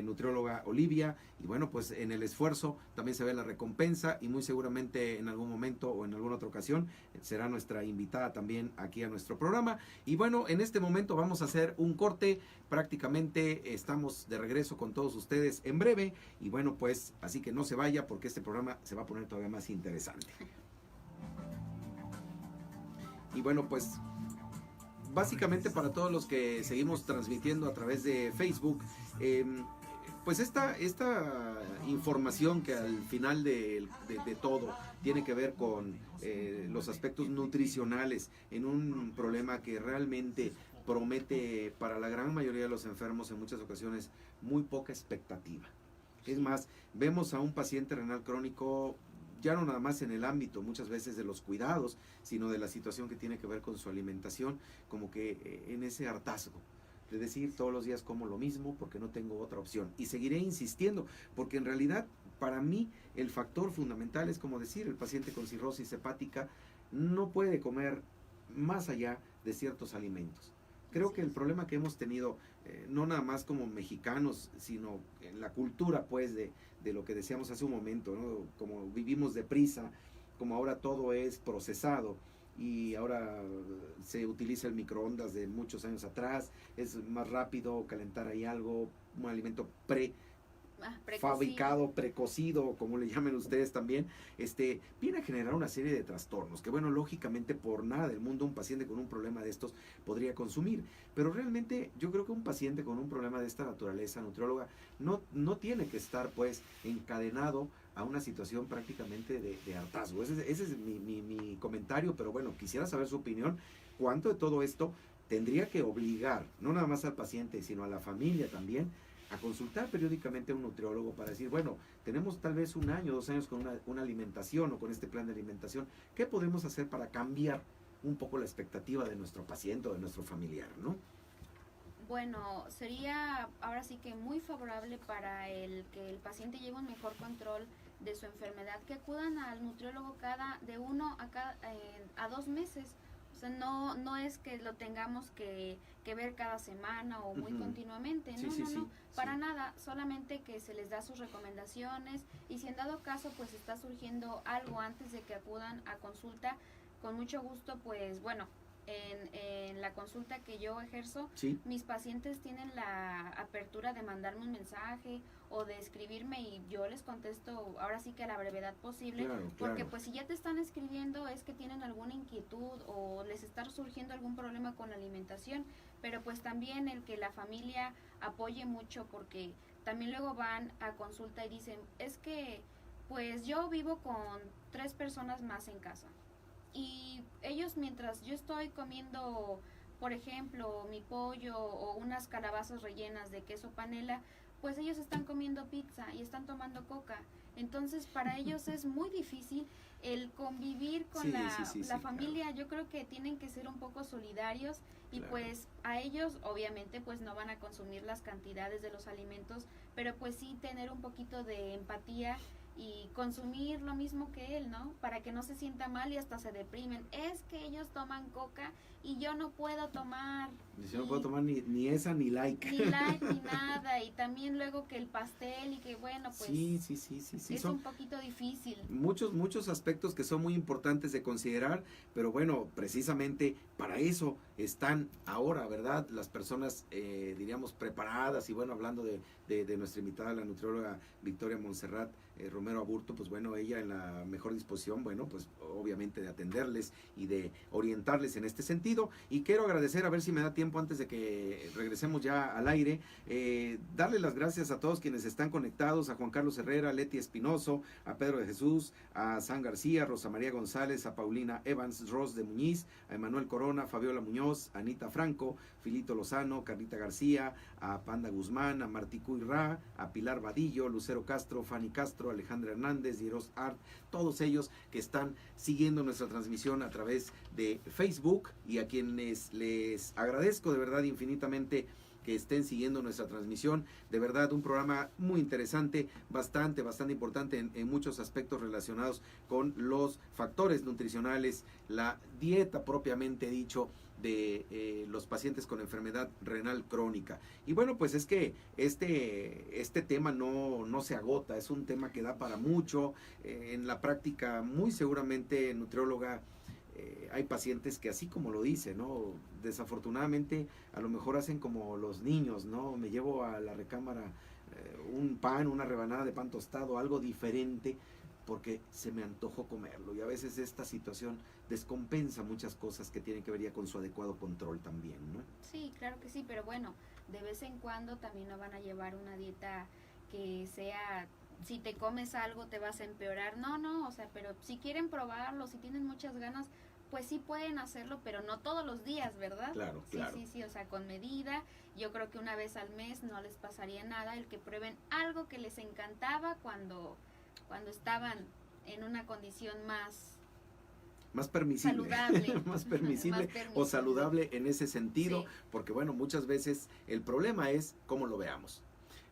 nutrióloga Olivia, y bueno, pues en el esfuerzo también se ve la recompensa, y muy seguramente en algún momento o en alguna otra ocasión será nuestra invitada también aquí a nuestro programa. Y bueno, en este momento vamos a hacer un corte, prácticamente estamos de regreso con todos ustedes en breve, y bueno, pues así que no se vaya porque este programa se va a poner todavía más interesante. Y bueno, pues básicamente para todos los que seguimos transmitiendo a través de Facebook, pues esta información que al final de todo tiene que ver con los aspectos nutricionales en un problema que realmente promete para la gran mayoría de los enfermos en muchas ocasiones muy poca expectativa. Es más, vemos a un paciente renal crónico ya no nada más en el ámbito muchas veces de los cuidados, sino de la situación que tiene que ver con su alimentación, como que en ese hartazgo de decir todos los días como lo mismo porque no tengo otra opción. Y seguiré insistiendo, porque en realidad para mí el factor fundamental es como decir, el paciente con cirrosis hepática no puede comer más allá de ciertos alimentos. Creo que el problema que hemos tenido, no nada más como mexicanos, sino en la cultura pues de lo que decíamos hace un momento, ¿no? Como vivimos deprisa, como ahora todo es procesado y ahora se utiliza el microondas de muchos años atrás, es más rápido calentar ahí algo, un alimento fabricado, precocido, como le llamen ustedes también, viene a generar una serie de trastornos que, bueno, lógicamente por nada del mundo un paciente con un problema de estos podría consumir, pero realmente yo creo que un paciente con un problema de esta naturaleza, nutrióloga, no tiene que estar pues encadenado a una situación prácticamente de hartazgo. Ese es mi comentario, pero bueno, quisiera saber su opinión, cuánto de todo esto tendría que obligar, no nada más al paciente, sino a la familia también, a consultar periódicamente a un nutriólogo para decir, bueno, tenemos tal vez 1 año, 2 años con una alimentación o con este plan de alimentación, ¿qué podemos hacer para cambiar un poco la expectativa de nuestro paciente o de nuestro familiar, ¿no? Bueno, sería ahora sí que muy favorable para que el paciente lleve un mejor control de su enfermedad, que acudan al nutriólogo de 1 a 2 meses. O sea, no es que lo tengamos que ver cada semana o muy continuamente, no, para nada, solamente que se les da sus recomendaciones y si en dado caso pues está surgiendo algo antes de que acudan a consulta, con mucho gusto pues bueno, en la consulta que yo ejerzo, mis pacientes tienen la apertura de mandarme un mensaje o de escribirme y yo les contesto ahora sí que a la brevedad posible, porque pues si ya te están escribiendo es que tienen alguna inquietud o les está surgiendo algún problema con la alimentación, pero pues también el que la familia apoye mucho, porque también luego van a consulta y dicen, es que pues yo vivo con 3 personas más en casa. Y ellos mientras yo estoy comiendo, por ejemplo, mi pollo o unas calabazas rellenas de queso panela, pues ellos están comiendo pizza y están tomando coca. Entonces para ellos es muy difícil el convivir con la familia. Claro. Yo creo que tienen que ser un poco solidarios y pues a ellos obviamente pues no van a consumir las cantidades de los alimentos, pero pues sí tener un poquito de empatía y consumir lo mismo que él, ¿no? Para que no se sienta mal y hasta se deprimen. Es que ellos toman coca y yo no puedo tomar. Yo no puedo tomar ni esa ni like. Ni like ni nada. Y también luego que el pastel y que bueno, pues sí, es un poquito difícil. Muchos aspectos que son muy importantes de considerar, pero bueno, precisamente para eso están ahora, ¿verdad? Las personas, diríamos, preparadas. Y bueno, hablando de nuestra invitada, la nutrióloga Victoria Montserrat Romero Aburto, pues bueno, ella en la mejor disposición, bueno, pues obviamente de atenderles y de orientarles en este sentido. Y quiero agradecer, a ver si me da tiempo antes de que regresemos ya al aire, darle las gracias a todos quienes están conectados, a Juan Carlos Herrera, a Leti Espinoso, a Pedro de Jesús, a San García, a Rosa María González, a Paulina Evans, Ros de Muñiz, a Emanuel Corona, Fabiola Muñoz, a Anita Franco, Filito Lozano, Carlita García, a Panda Guzmán, a Martí Cuirra, a Pilar Vadillo, Lucero Castro, Fanny Castro, Alejandra Hernández, Diros Art, todos ellos que están siguiendo nuestra transmisión a través de Facebook y a quienes les agradezco de verdad infinitamente que estén siguiendo nuestra transmisión. De verdad, un programa muy interesante, bastante importante en muchos aspectos relacionados con los factores nutricionales, la dieta propiamente dicho de los pacientes con enfermedad renal crónica. Y bueno, pues es que este tema no se agota, es un tema que da para mucho. En la práctica, muy seguramente, nutrióloga, hay pacientes que así como lo dice, ¿no? Desafortunadamente, a lo mejor hacen como los niños, ¿no? Me llevo a la recámara un pan, una rebanada de pan tostado, algo diferente, porque se me antojó comerlo. Y a veces esta situación descompensa muchas cosas que tienen que ver ya con su adecuado control también, ¿no? Sí, claro que sí, pero bueno, de vez en cuando también no van a llevar una dieta que sea, si te comes algo te vas a empeorar. No, o sea, pero si quieren probarlo, si tienen muchas ganas, pues sí pueden hacerlo, pero no todos los días, ¿verdad? Claro, Sí, claro. sí, o sea, con medida. Yo creo que una vez al mes no les pasaría nada el que prueben algo que les encantaba cuando estaban en una condición Más permisible, saludable. más permisible Más o saludable en ese sentido, Sí. porque bueno, muchas veces el problema es cómo lo veamos.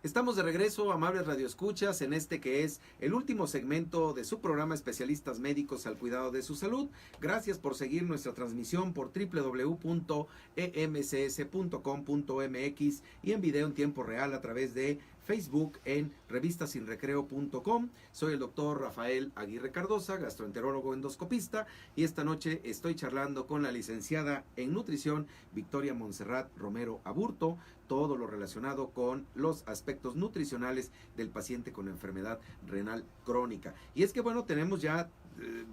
Estamos de regreso, amables radioescuchas, en este que es el último segmento de su programa Especialistas Médicos al Cuidado de su Salud. Gracias por seguir nuestra transmisión por www.emcs.com.mx y en video en tiempo real a través de Facebook en revistasinrecreo.com. Soy el doctor Rafael Aguirre Cardosa, gastroenterólogo endoscopista, y esta noche estoy charlando con la licenciada en nutrición Victoria Montserrat Romero Aburto, todo lo relacionado con los aspectos nutricionales del paciente con enfermedad renal crónica. Y es que bueno, tenemos ya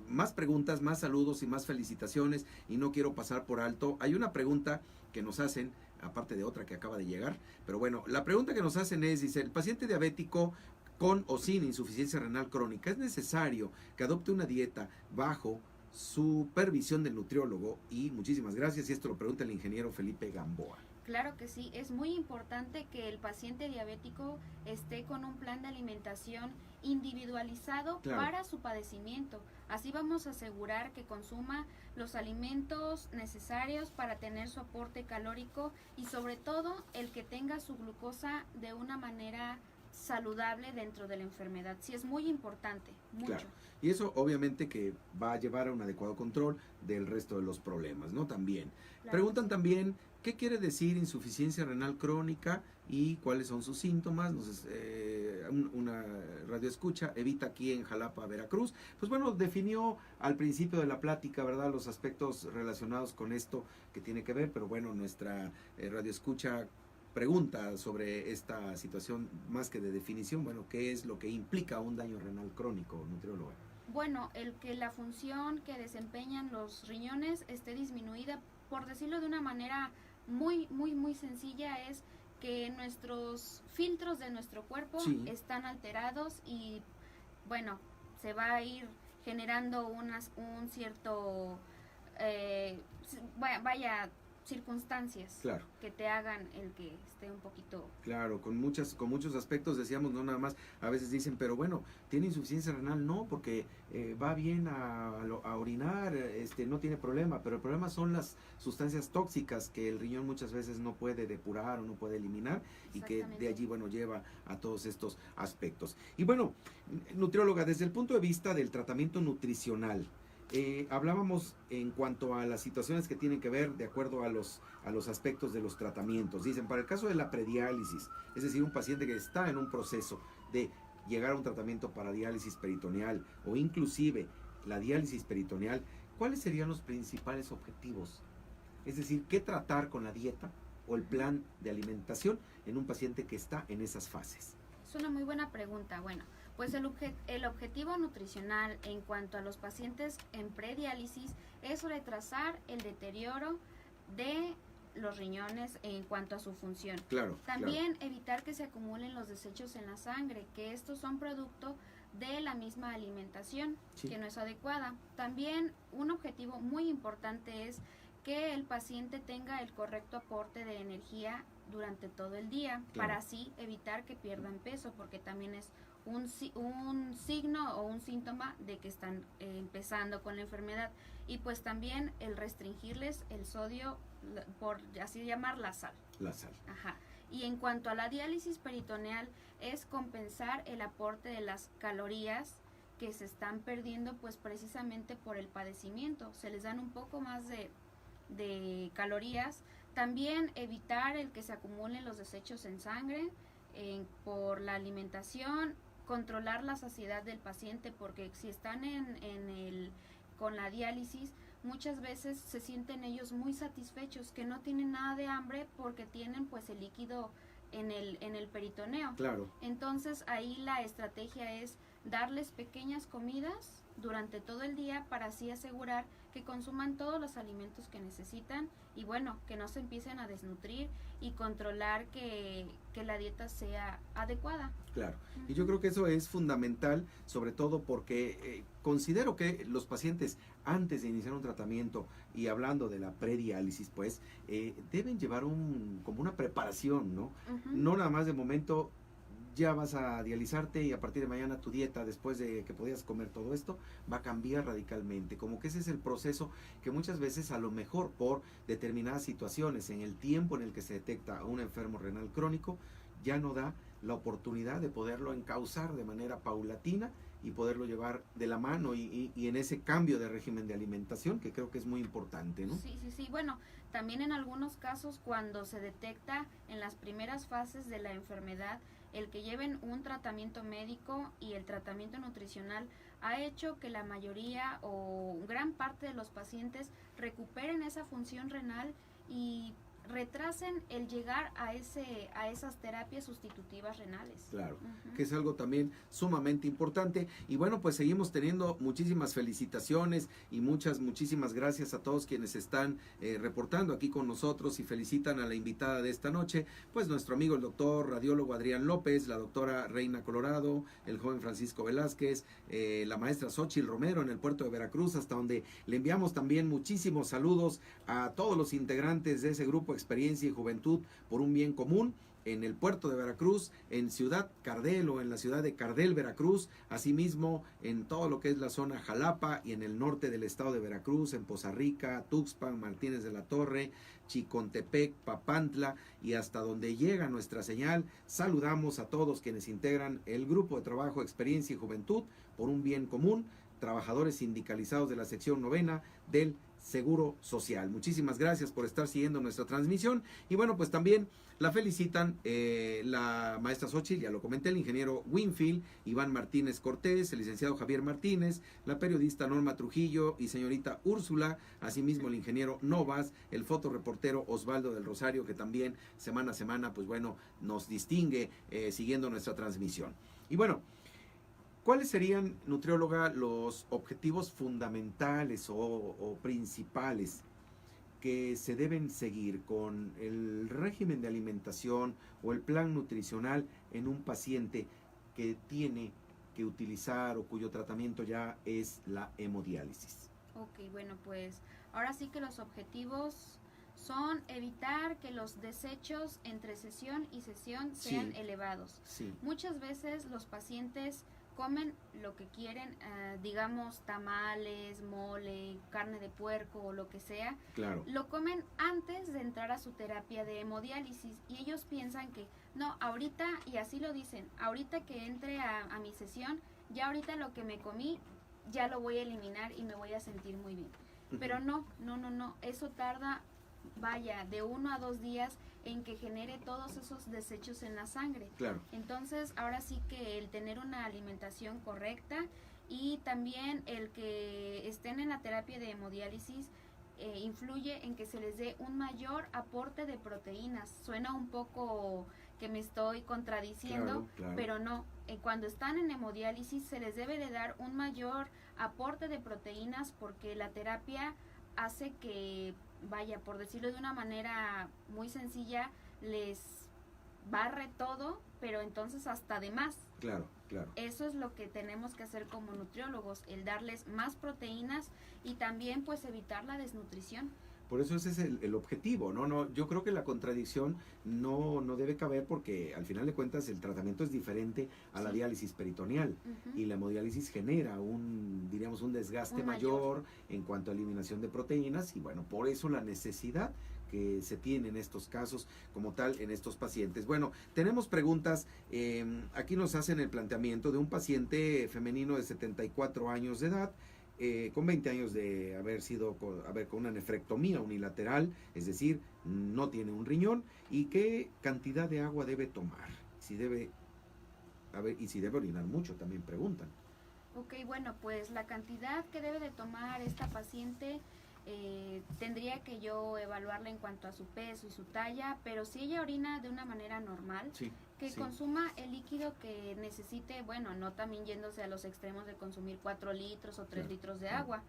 más preguntas, más saludos y más felicitaciones, y no quiero pasar por alto. Hay una pregunta que nos hacen, aparte de otra que acaba de llegar, pero bueno, la pregunta que nos hacen es, dice, el paciente diabético con o sin insuficiencia renal crónica, ¿es necesario que adopte una dieta bajo supervisión del nutriólogo? Y muchísimas gracias, y esto lo pregunta el ingeniero Felipe Gamboa. Claro que sí, es muy importante que el paciente diabético esté con un plan de alimentación individualizado Claro. para su padecimiento. Así vamos a asegurar que consuma los alimentos necesarios para tener su aporte calórico y sobre todo el que tenga su glucosa de una manera saludable dentro de la enfermedad. Sí, es muy importante, mucho. Claro. Y eso obviamente que va a llevar a un adecuado control del resto de los problemas, ¿no? También. Claro Preguntan que sí. también, ¿qué quiere decir insuficiencia renal crónica y cuáles son sus síntomas? Una radioescucha, Evita, aquí en Jalapa, Veracruz, pues bueno, definió al principio de la plática, ¿verdad?, los aspectos relacionados con esto que tiene que ver, pero bueno, nuestra radioescucha pregunta sobre esta situación más que de definición, bueno, ¿qué es lo que implica un daño renal crónico, nutrióloga? Bueno, el que la función que desempeñan los riñones esté disminuida, por decirlo de una manera muy sencilla, es que nuestros filtros de nuestro cuerpo Sí. están alterados y bueno, se va a ir generando un cierto vaya circunstancias Claro. que te hagan el que esté un poquito. Claro, con muchos aspectos, decíamos, no nada más, a veces dicen, pero bueno, ¿tiene insuficiencia renal? No, porque va bien a orinar, no tiene problema, pero el problema son las sustancias tóxicas que el riñón muchas veces no puede depurar o no puede eliminar, y que de Exactamente. allí, bueno, lleva a todos estos aspectos. Y bueno, nutrióloga, desde el punto de vista del tratamiento nutricional, hablábamos en cuanto a las situaciones que tienen que ver de acuerdo a los aspectos de los tratamientos. Dicen, para el caso de la prediálisis, es decir, un paciente que está en un proceso de llegar a un tratamiento para diálisis peritoneal o inclusive la diálisis peritoneal, ¿cuáles serían los principales objetivos? Es decir, ¿qué tratar con la dieta o el plan de alimentación en un paciente que está en esas fases? Es una muy buena pregunta. Bueno, pues el objetivo nutricional en cuanto a los pacientes en prediálisis es retrasar el deterioro de los riñones en cuanto a su función. Claro. También evitar que se acumulen los desechos en la sangre, que estos son producto de la misma alimentación, Sí. que no es adecuada. También un objetivo muy importante es que el paciente tenga el correcto aporte de energía durante todo el día, Claro. para así evitar que pierdan peso, porque también es un signo o un síntoma de que están empezando con la enfermedad. Y pues también el restringirles el sodio, por así llamar, la sal. La sal. Ajá. Y en cuanto a la diálisis peritoneal, es compensar el aporte de las calorías que se están perdiendo pues precisamente por el padecimiento. Se les dan un poco más de calorías. También evitar el que se acumulen los desechos en sangre por la alimentación, controlar la saciedad del paciente, porque si están con la diálisis, muchas veces se sienten ellos muy satisfechos, que no tienen nada de hambre porque tienen pues el líquido en el peritoneo. Claro. Entonces ahí la estrategia es darles pequeñas comidas durante todo el día para así asegurar que consuman todos los alimentos que necesitan y bueno, que no se empiecen a desnutrir y controlar que la dieta sea adecuada. Claro, y yo creo que eso es fundamental, sobre todo porque considero que los pacientes antes de iniciar un tratamiento y hablando de la prediálisis, pues deben llevar como una preparación, ¿no? Uh-huh. No nada más de momento ya vas a dializarte y a partir de mañana tu dieta, después de que podías comer todo esto, va a cambiar radicalmente. Como que ese es el proceso que muchas veces a lo mejor por determinadas situaciones, en el tiempo en el que se detecta a un enfermo renal crónico, ya no da la oportunidad de poderlo encauzar de manera paulatina y poderlo llevar de la mano y en ese cambio de régimen de alimentación que creo que es muy importante, ¿no? Sí. Bueno, también en algunos casos cuando se detecta en las primeras fases de la enfermedad, el que lleven un tratamiento médico y el tratamiento nutricional ha hecho que la mayoría o gran parte de los pacientes recuperen esa función renal y retrasen el llegar a esas terapias sustitutivas renales. Claro, Uh-huh. que es algo también sumamente importante. Y bueno, pues seguimos teniendo muchísimas felicitaciones y muchísimas gracias a todos quienes están reportando aquí con nosotros y felicitan a la invitada de esta noche, pues nuestro amigo el doctor radiólogo Adrián López, la doctora Reina Colorado, el joven Francisco Velázquez, la maestra Xóchitl Romero en el puerto de Veracruz, hasta donde le enviamos también muchísimos saludos a todos los integrantes de ese grupo Experiencia y Juventud por un Bien Común en el puerto de Veracruz, en Ciudad Cardel o en la ciudad de Cardel, Veracruz, asimismo en todo lo que es la zona Jalapa y en el norte del estado de Veracruz, en Poza Rica, Tuxpan, Martínez de la Torre, Chicontepec, Papantla y hasta donde llega nuestra señal. Saludamos a todos quienes integran el grupo de trabajo Experiencia y Juventud por un Bien Común, trabajadores sindicalizados de la sección 9ª del Seguro Social. Muchísimas gracias por estar siguiendo nuestra transmisión y bueno, pues también la felicitan la maestra Xóchitl, ya lo comenté, el ingeniero Winfield, Iván Martínez Cortés, el licenciado Javier Martínez, la periodista Norma Trujillo y señorita Úrsula, asimismo el ingeniero Novas, el fotoreportero Osvaldo del Rosario, que también semana a semana, pues bueno, nos distingue siguiendo nuestra transmisión. Y bueno, ¿cuáles serían, nutrióloga, los objetivos fundamentales o principales que se deben seguir con el régimen de alimentación o el plan nutricional en un paciente que tiene que utilizar o cuyo tratamiento ya es la hemodiálisis? Ok, bueno, pues ahora sí que los objetivos son evitar que los desechos entre sesión y sesión sean Sí. elevados. Sí, Muchas veces los pacientes comen lo que quieren, digamos tamales, mole, carne de puerco o lo que sea, claro. lo comen antes de entrar a su terapia de hemodiálisis y ellos piensan que no, ahorita, y así lo dicen, ahorita que entre a mi sesión, ya ahorita lo que me comí ya lo voy a eliminar y me voy a sentir muy bien. Pero no, eso tarda, vaya, de 1 a 2 días en que genere todos esos desechos en la sangre. Claro. Entonces, ahora sí que el tener una alimentación correcta y también el que estén en la terapia de hemodiálisis influye en que se les dé un mayor aporte de proteínas. Suena un poco que me estoy contradiciendo, Claro. pero no. Cuando están en hemodiálisis se les debe de dar un mayor aporte de proteínas porque la terapia hace que, vaya, por decirlo de una manera muy sencilla, les barre todo, pero entonces hasta de más. Claro. Eso es lo que tenemos que hacer como nutriólogos, el darles más proteínas y también pues evitar la desnutrición, Por eso ese es el objetivo, ¿no? No, yo creo que la contradicción no debe caber porque al final de cuentas el tratamiento es diferente a la Sí. diálisis peritoneal Ujú. y la hemodiálisis genera diríamos, un desgaste Un mayor. mayor en cuanto a eliminación de proteínas y bueno, por eso la necesidad que se tiene en estos casos como tal en estos pacientes. Bueno, tenemos preguntas, aquí nos hacen el planteamiento de un paciente femenino de 74 años de edad, con 20 años de haber sido con una nefrectomía unilateral, es decir, no tiene un riñón, y qué cantidad de agua debe tomar, si debe, y si debe orinar mucho, también preguntan. Ok, bueno, pues la cantidad que debe de tomar esta paciente tendría que yo evaluarla en cuanto a su peso y su talla, pero si ella orina de una manera normal, Sí, que sí. consuma el líquido que necesite, bueno, no también yéndose a los extremos de consumir 4 litros o 3 Claro, litros de claro. agua.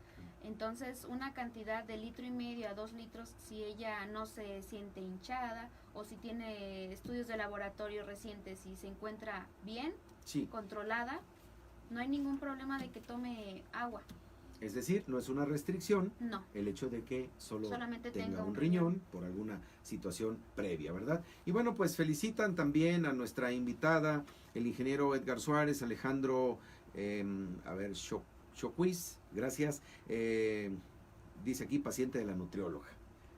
Entonces, una cantidad de 1,5 litros a 2 litros, si ella no se siente hinchada o si tiene estudios de laboratorio recientes y se encuentra bien, Sí, controlada, no hay ningún problema de que tome agua. es decir, no es una restricción No. el hecho de que Solamente tenga tenga un un riñón por alguna situación previa, ¿verdad? Y bueno, pues felicitan también a nuestra invitada, el ingeniero Edgar Suárez, Alejandro, Chocuis, gracias, dice aquí paciente de la nutrióloga.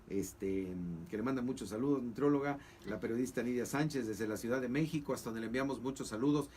Que le manda muchos saludos, nutrióloga, la periodista Nidia Sánchez desde la Ciudad de México, hasta donde le enviamos muchos saludos,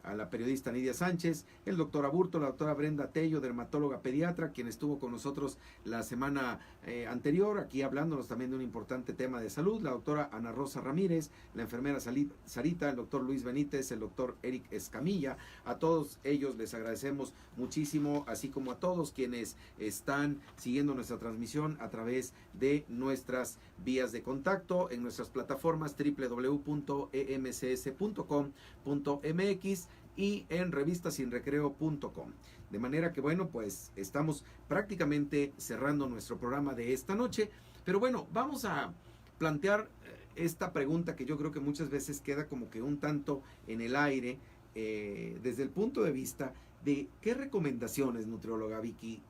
a la periodista Nidia Sánchez, el doctor Aburto, la doctora Brenda Tello, dermatóloga pediatra, quien estuvo con nosotros la semana anterior, aquí hablándonos también de un importante tema de salud, la doctora Ana Rosa Ramírez, la enfermera Sarita, el doctor Luis Benítez, el doctor Eric Escamilla, a todos ellos les agradecemos muchísimo, así como a todos quienes están siguiendo nuestra transmisión a través de nuestras vías de contacto en nuestras plataformas www.emcs.com.mx y en revistasinrecreo.com. De manera que bueno, pues estamos prácticamente cerrando nuestro programa de esta noche, pero bueno, vamos a plantear esta pregunta que yo creo que muchas veces queda como que un tanto en el aire, desde el punto de vista de qué recomendaciones, nutrióloga Vicky,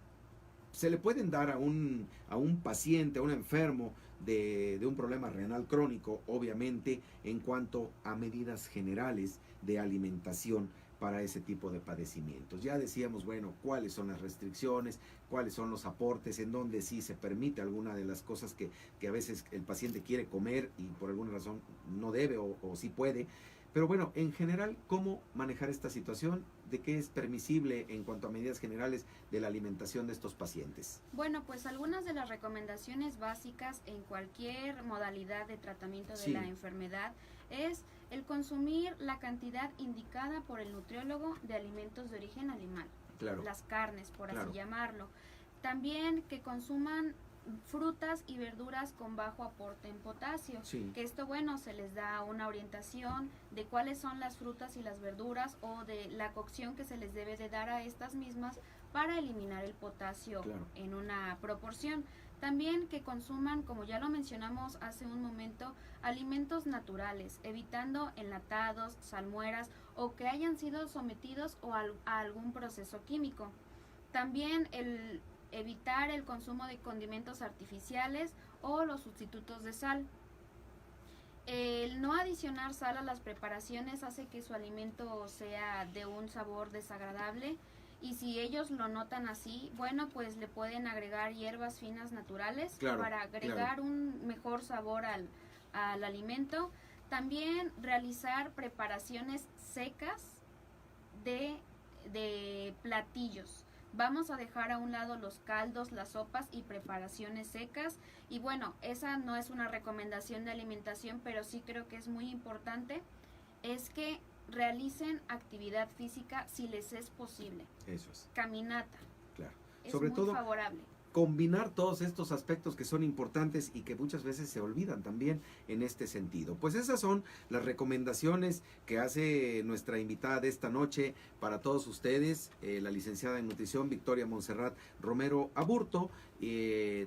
se le pueden dar a un paciente, a un enfermo de un problema renal crónico, obviamente, en cuanto a medidas generales de alimentación para ese tipo de padecimientos. Ya decíamos, bueno, cuáles son las restricciones, cuáles son los aportes, en donde sí se permite alguna de las cosas que a veces el paciente quiere comer y por alguna razón no debe o sí puede. Pero bueno, en general, ¿cómo manejar esta situación? ¿De qué es permisible en cuanto a medidas generales de la alimentación de estos pacientes? Bueno, pues algunas de las recomendaciones básicas en cualquier modalidad de tratamiento de Sí. la enfermedad es el consumir la cantidad indicada por el nutriólogo de alimentos de origen animal, Claro, las carnes, por Claro. así llamarlo. También que consuman frutas y verduras con bajo aporte en potasio. sí, Que esto, bueno, se les da una orientación de cuáles son las frutas y las verduras o de la cocción que se les debe de dar a estas mismas para eliminar el potasio Claro. en una proporción. También que consuman, como ya lo mencionamos hace un momento, alimentos naturales, evitando enlatados, salmueras o que hayan sido sometidos a algún proceso químico. También el evitar el consumo de condimentos artificiales o los sustitutos de sal. El no adicionar sal a las preparaciones hace que su alimento sea de un sabor desagradable y si ellos lo notan así, bueno, pues le pueden agregar hierbas finas naturales Claro, para agregar un mejor sabor al alimento. También realizar preparaciones secas de platillos. Vamos a dejar a un lado los caldos, las sopas y preparaciones secas. Y bueno, esa no es una recomendación de alimentación, pero sí creo que es muy importante, es que realicen actividad física si les es posible. eso es, Caminata. claro. Es Sobre muy todo, favorable. combinar todos estos aspectos que son importantes y que muchas veces se olvidan también en este sentido. Pues esas son las recomendaciones que hace nuestra invitada de esta noche para todos ustedes, la licenciada en nutrición Victoria Montserrat Romero Aburto,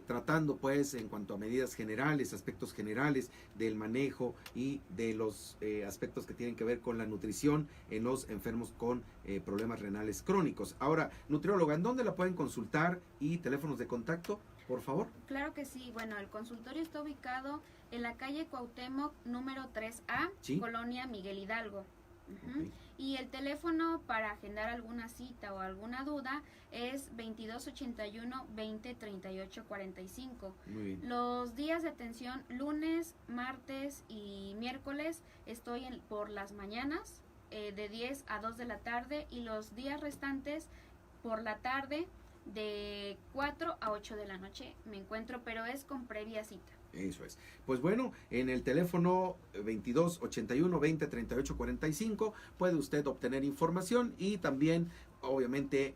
tratando pues en cuanto a medidas generales, aspectos generales del manejo y de los aspectos que tienen que ver con la nutrición en los enfermos con problemas renales crónicos. Ahora, nutrióloga, ¿en dónde la pueden consultar y teléfonos de contacto? por favor. Claro que sí. Bueno, el consultorio está ubicado en la calle Cuauhtémoc número 3A, Sí. Colonia Miguel Hidalgo. Ujú. Ok. Y el teléfono para agendar alguna cita o alguna duda es 2281 20 38 45. Muy bien. Los días de atención lunes, martes y miércoles estoy por las mañanas de 10 a 2 de la tarde, y los días restantes por la tarde de 4 a 8 de la noche me encuentro, pero es con previa cita. Eso es. Pues bueno, en el teléfono 22 81 20 38 45 puede usted obtener información y también, obviamente,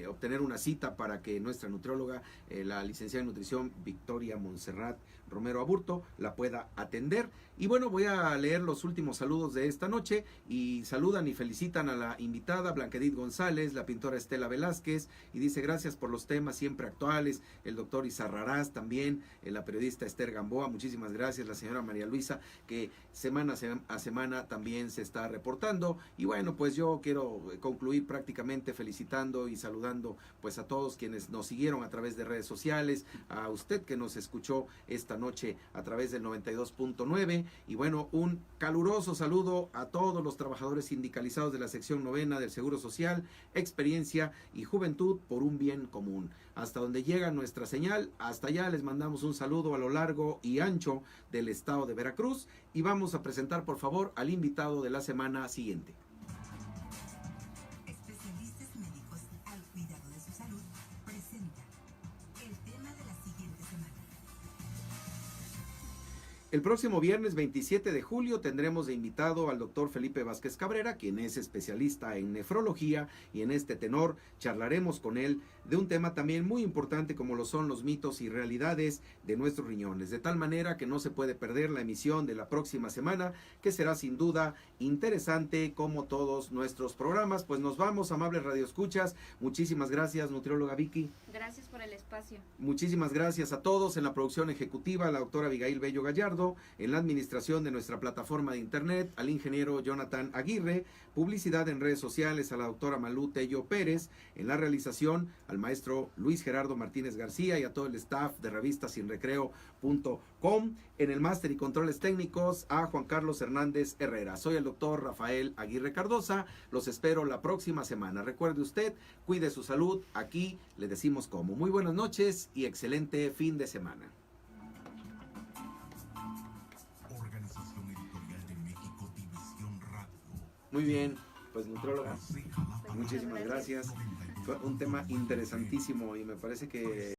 obtener una cita para que nuestra nutrióloga, la licenciada en nutrición Victoria Montserrat Romero Aburto, la pueda atender. Y bueno, voy a leer los últimos saludos de esta noche, y saludan y felicitan a la invitada Blanquedith González, la pintora Estela Velázquez, y dice: gracias por los temas siempre actuales. El doctor Izarrarás también, la periodista Esther Gamboa, muchísimas gracias. La señora María Luisa, que semana a semana también se está reportando. Y bueno, pues yo quiero concluir prácticamente felicitando y saludando pues a todos quienes nos siguieron a través de redes sociales, a usted que nos escuchó esta noche a través del 92.9, y bueno, un caluroso saludo a todos los trabajadores sindicalizados de la sección 9ª del Seguro Social, Experiencia y Juventud por un bien común. Hasta donde llega nuestra señal, hasta allá les mandamos un saludo a lo largo y ancho del estado de Veracruz, y vamos a presentar por favor al invitado de la semana siguiente. Especialistas médicos al cuidado de su salud presenta el tema de la siguiente semana. El próximo viernes 27 de julio tendremos de invitado al doctor Felipe Vázquez Cabrera, quien es especialista en nefrología, y en este tenor charlaremos con él de un tema también muy importante como lo son los mitos y realidades de nuestros riñones, de tal manera que no se puede perder la emisión de la próxima semana, que será sin duda interesante como todos nuestros programas. Pues nos vamos, amables radioescuchas. Muchísimas gracias, nutrióloga Vicky. Gracias por el espacio. Muchísimas gracias a todos. En la producción ejecutiva, la doctora Abigail Bello Gallardo; en la administración de nuestra plataforma de internet, al ingeniero Jonathan Aguirre; publicidad en redes sociales, a la doctora Malú Tello Pérez; en la realización, al maestro Luis Gerardo Martínez García y a todo el staff de revistasinrecreo.com; en el máster y controles técnicos, a Juan Carlos Hernández Herrera. Soy el doctor Rafael Aguirre Cardosa. Los espero la próxima semana. Recuerde usted, cuide su salud. Aquí le decimos cómo. Muy buenas noches y excelente fin de semana. Organización Editorial de México, División Radio. Muy bien, pues nutrióloga, Jalapa, muchísimas gracias. Fue un tema interesantísimo y me parece que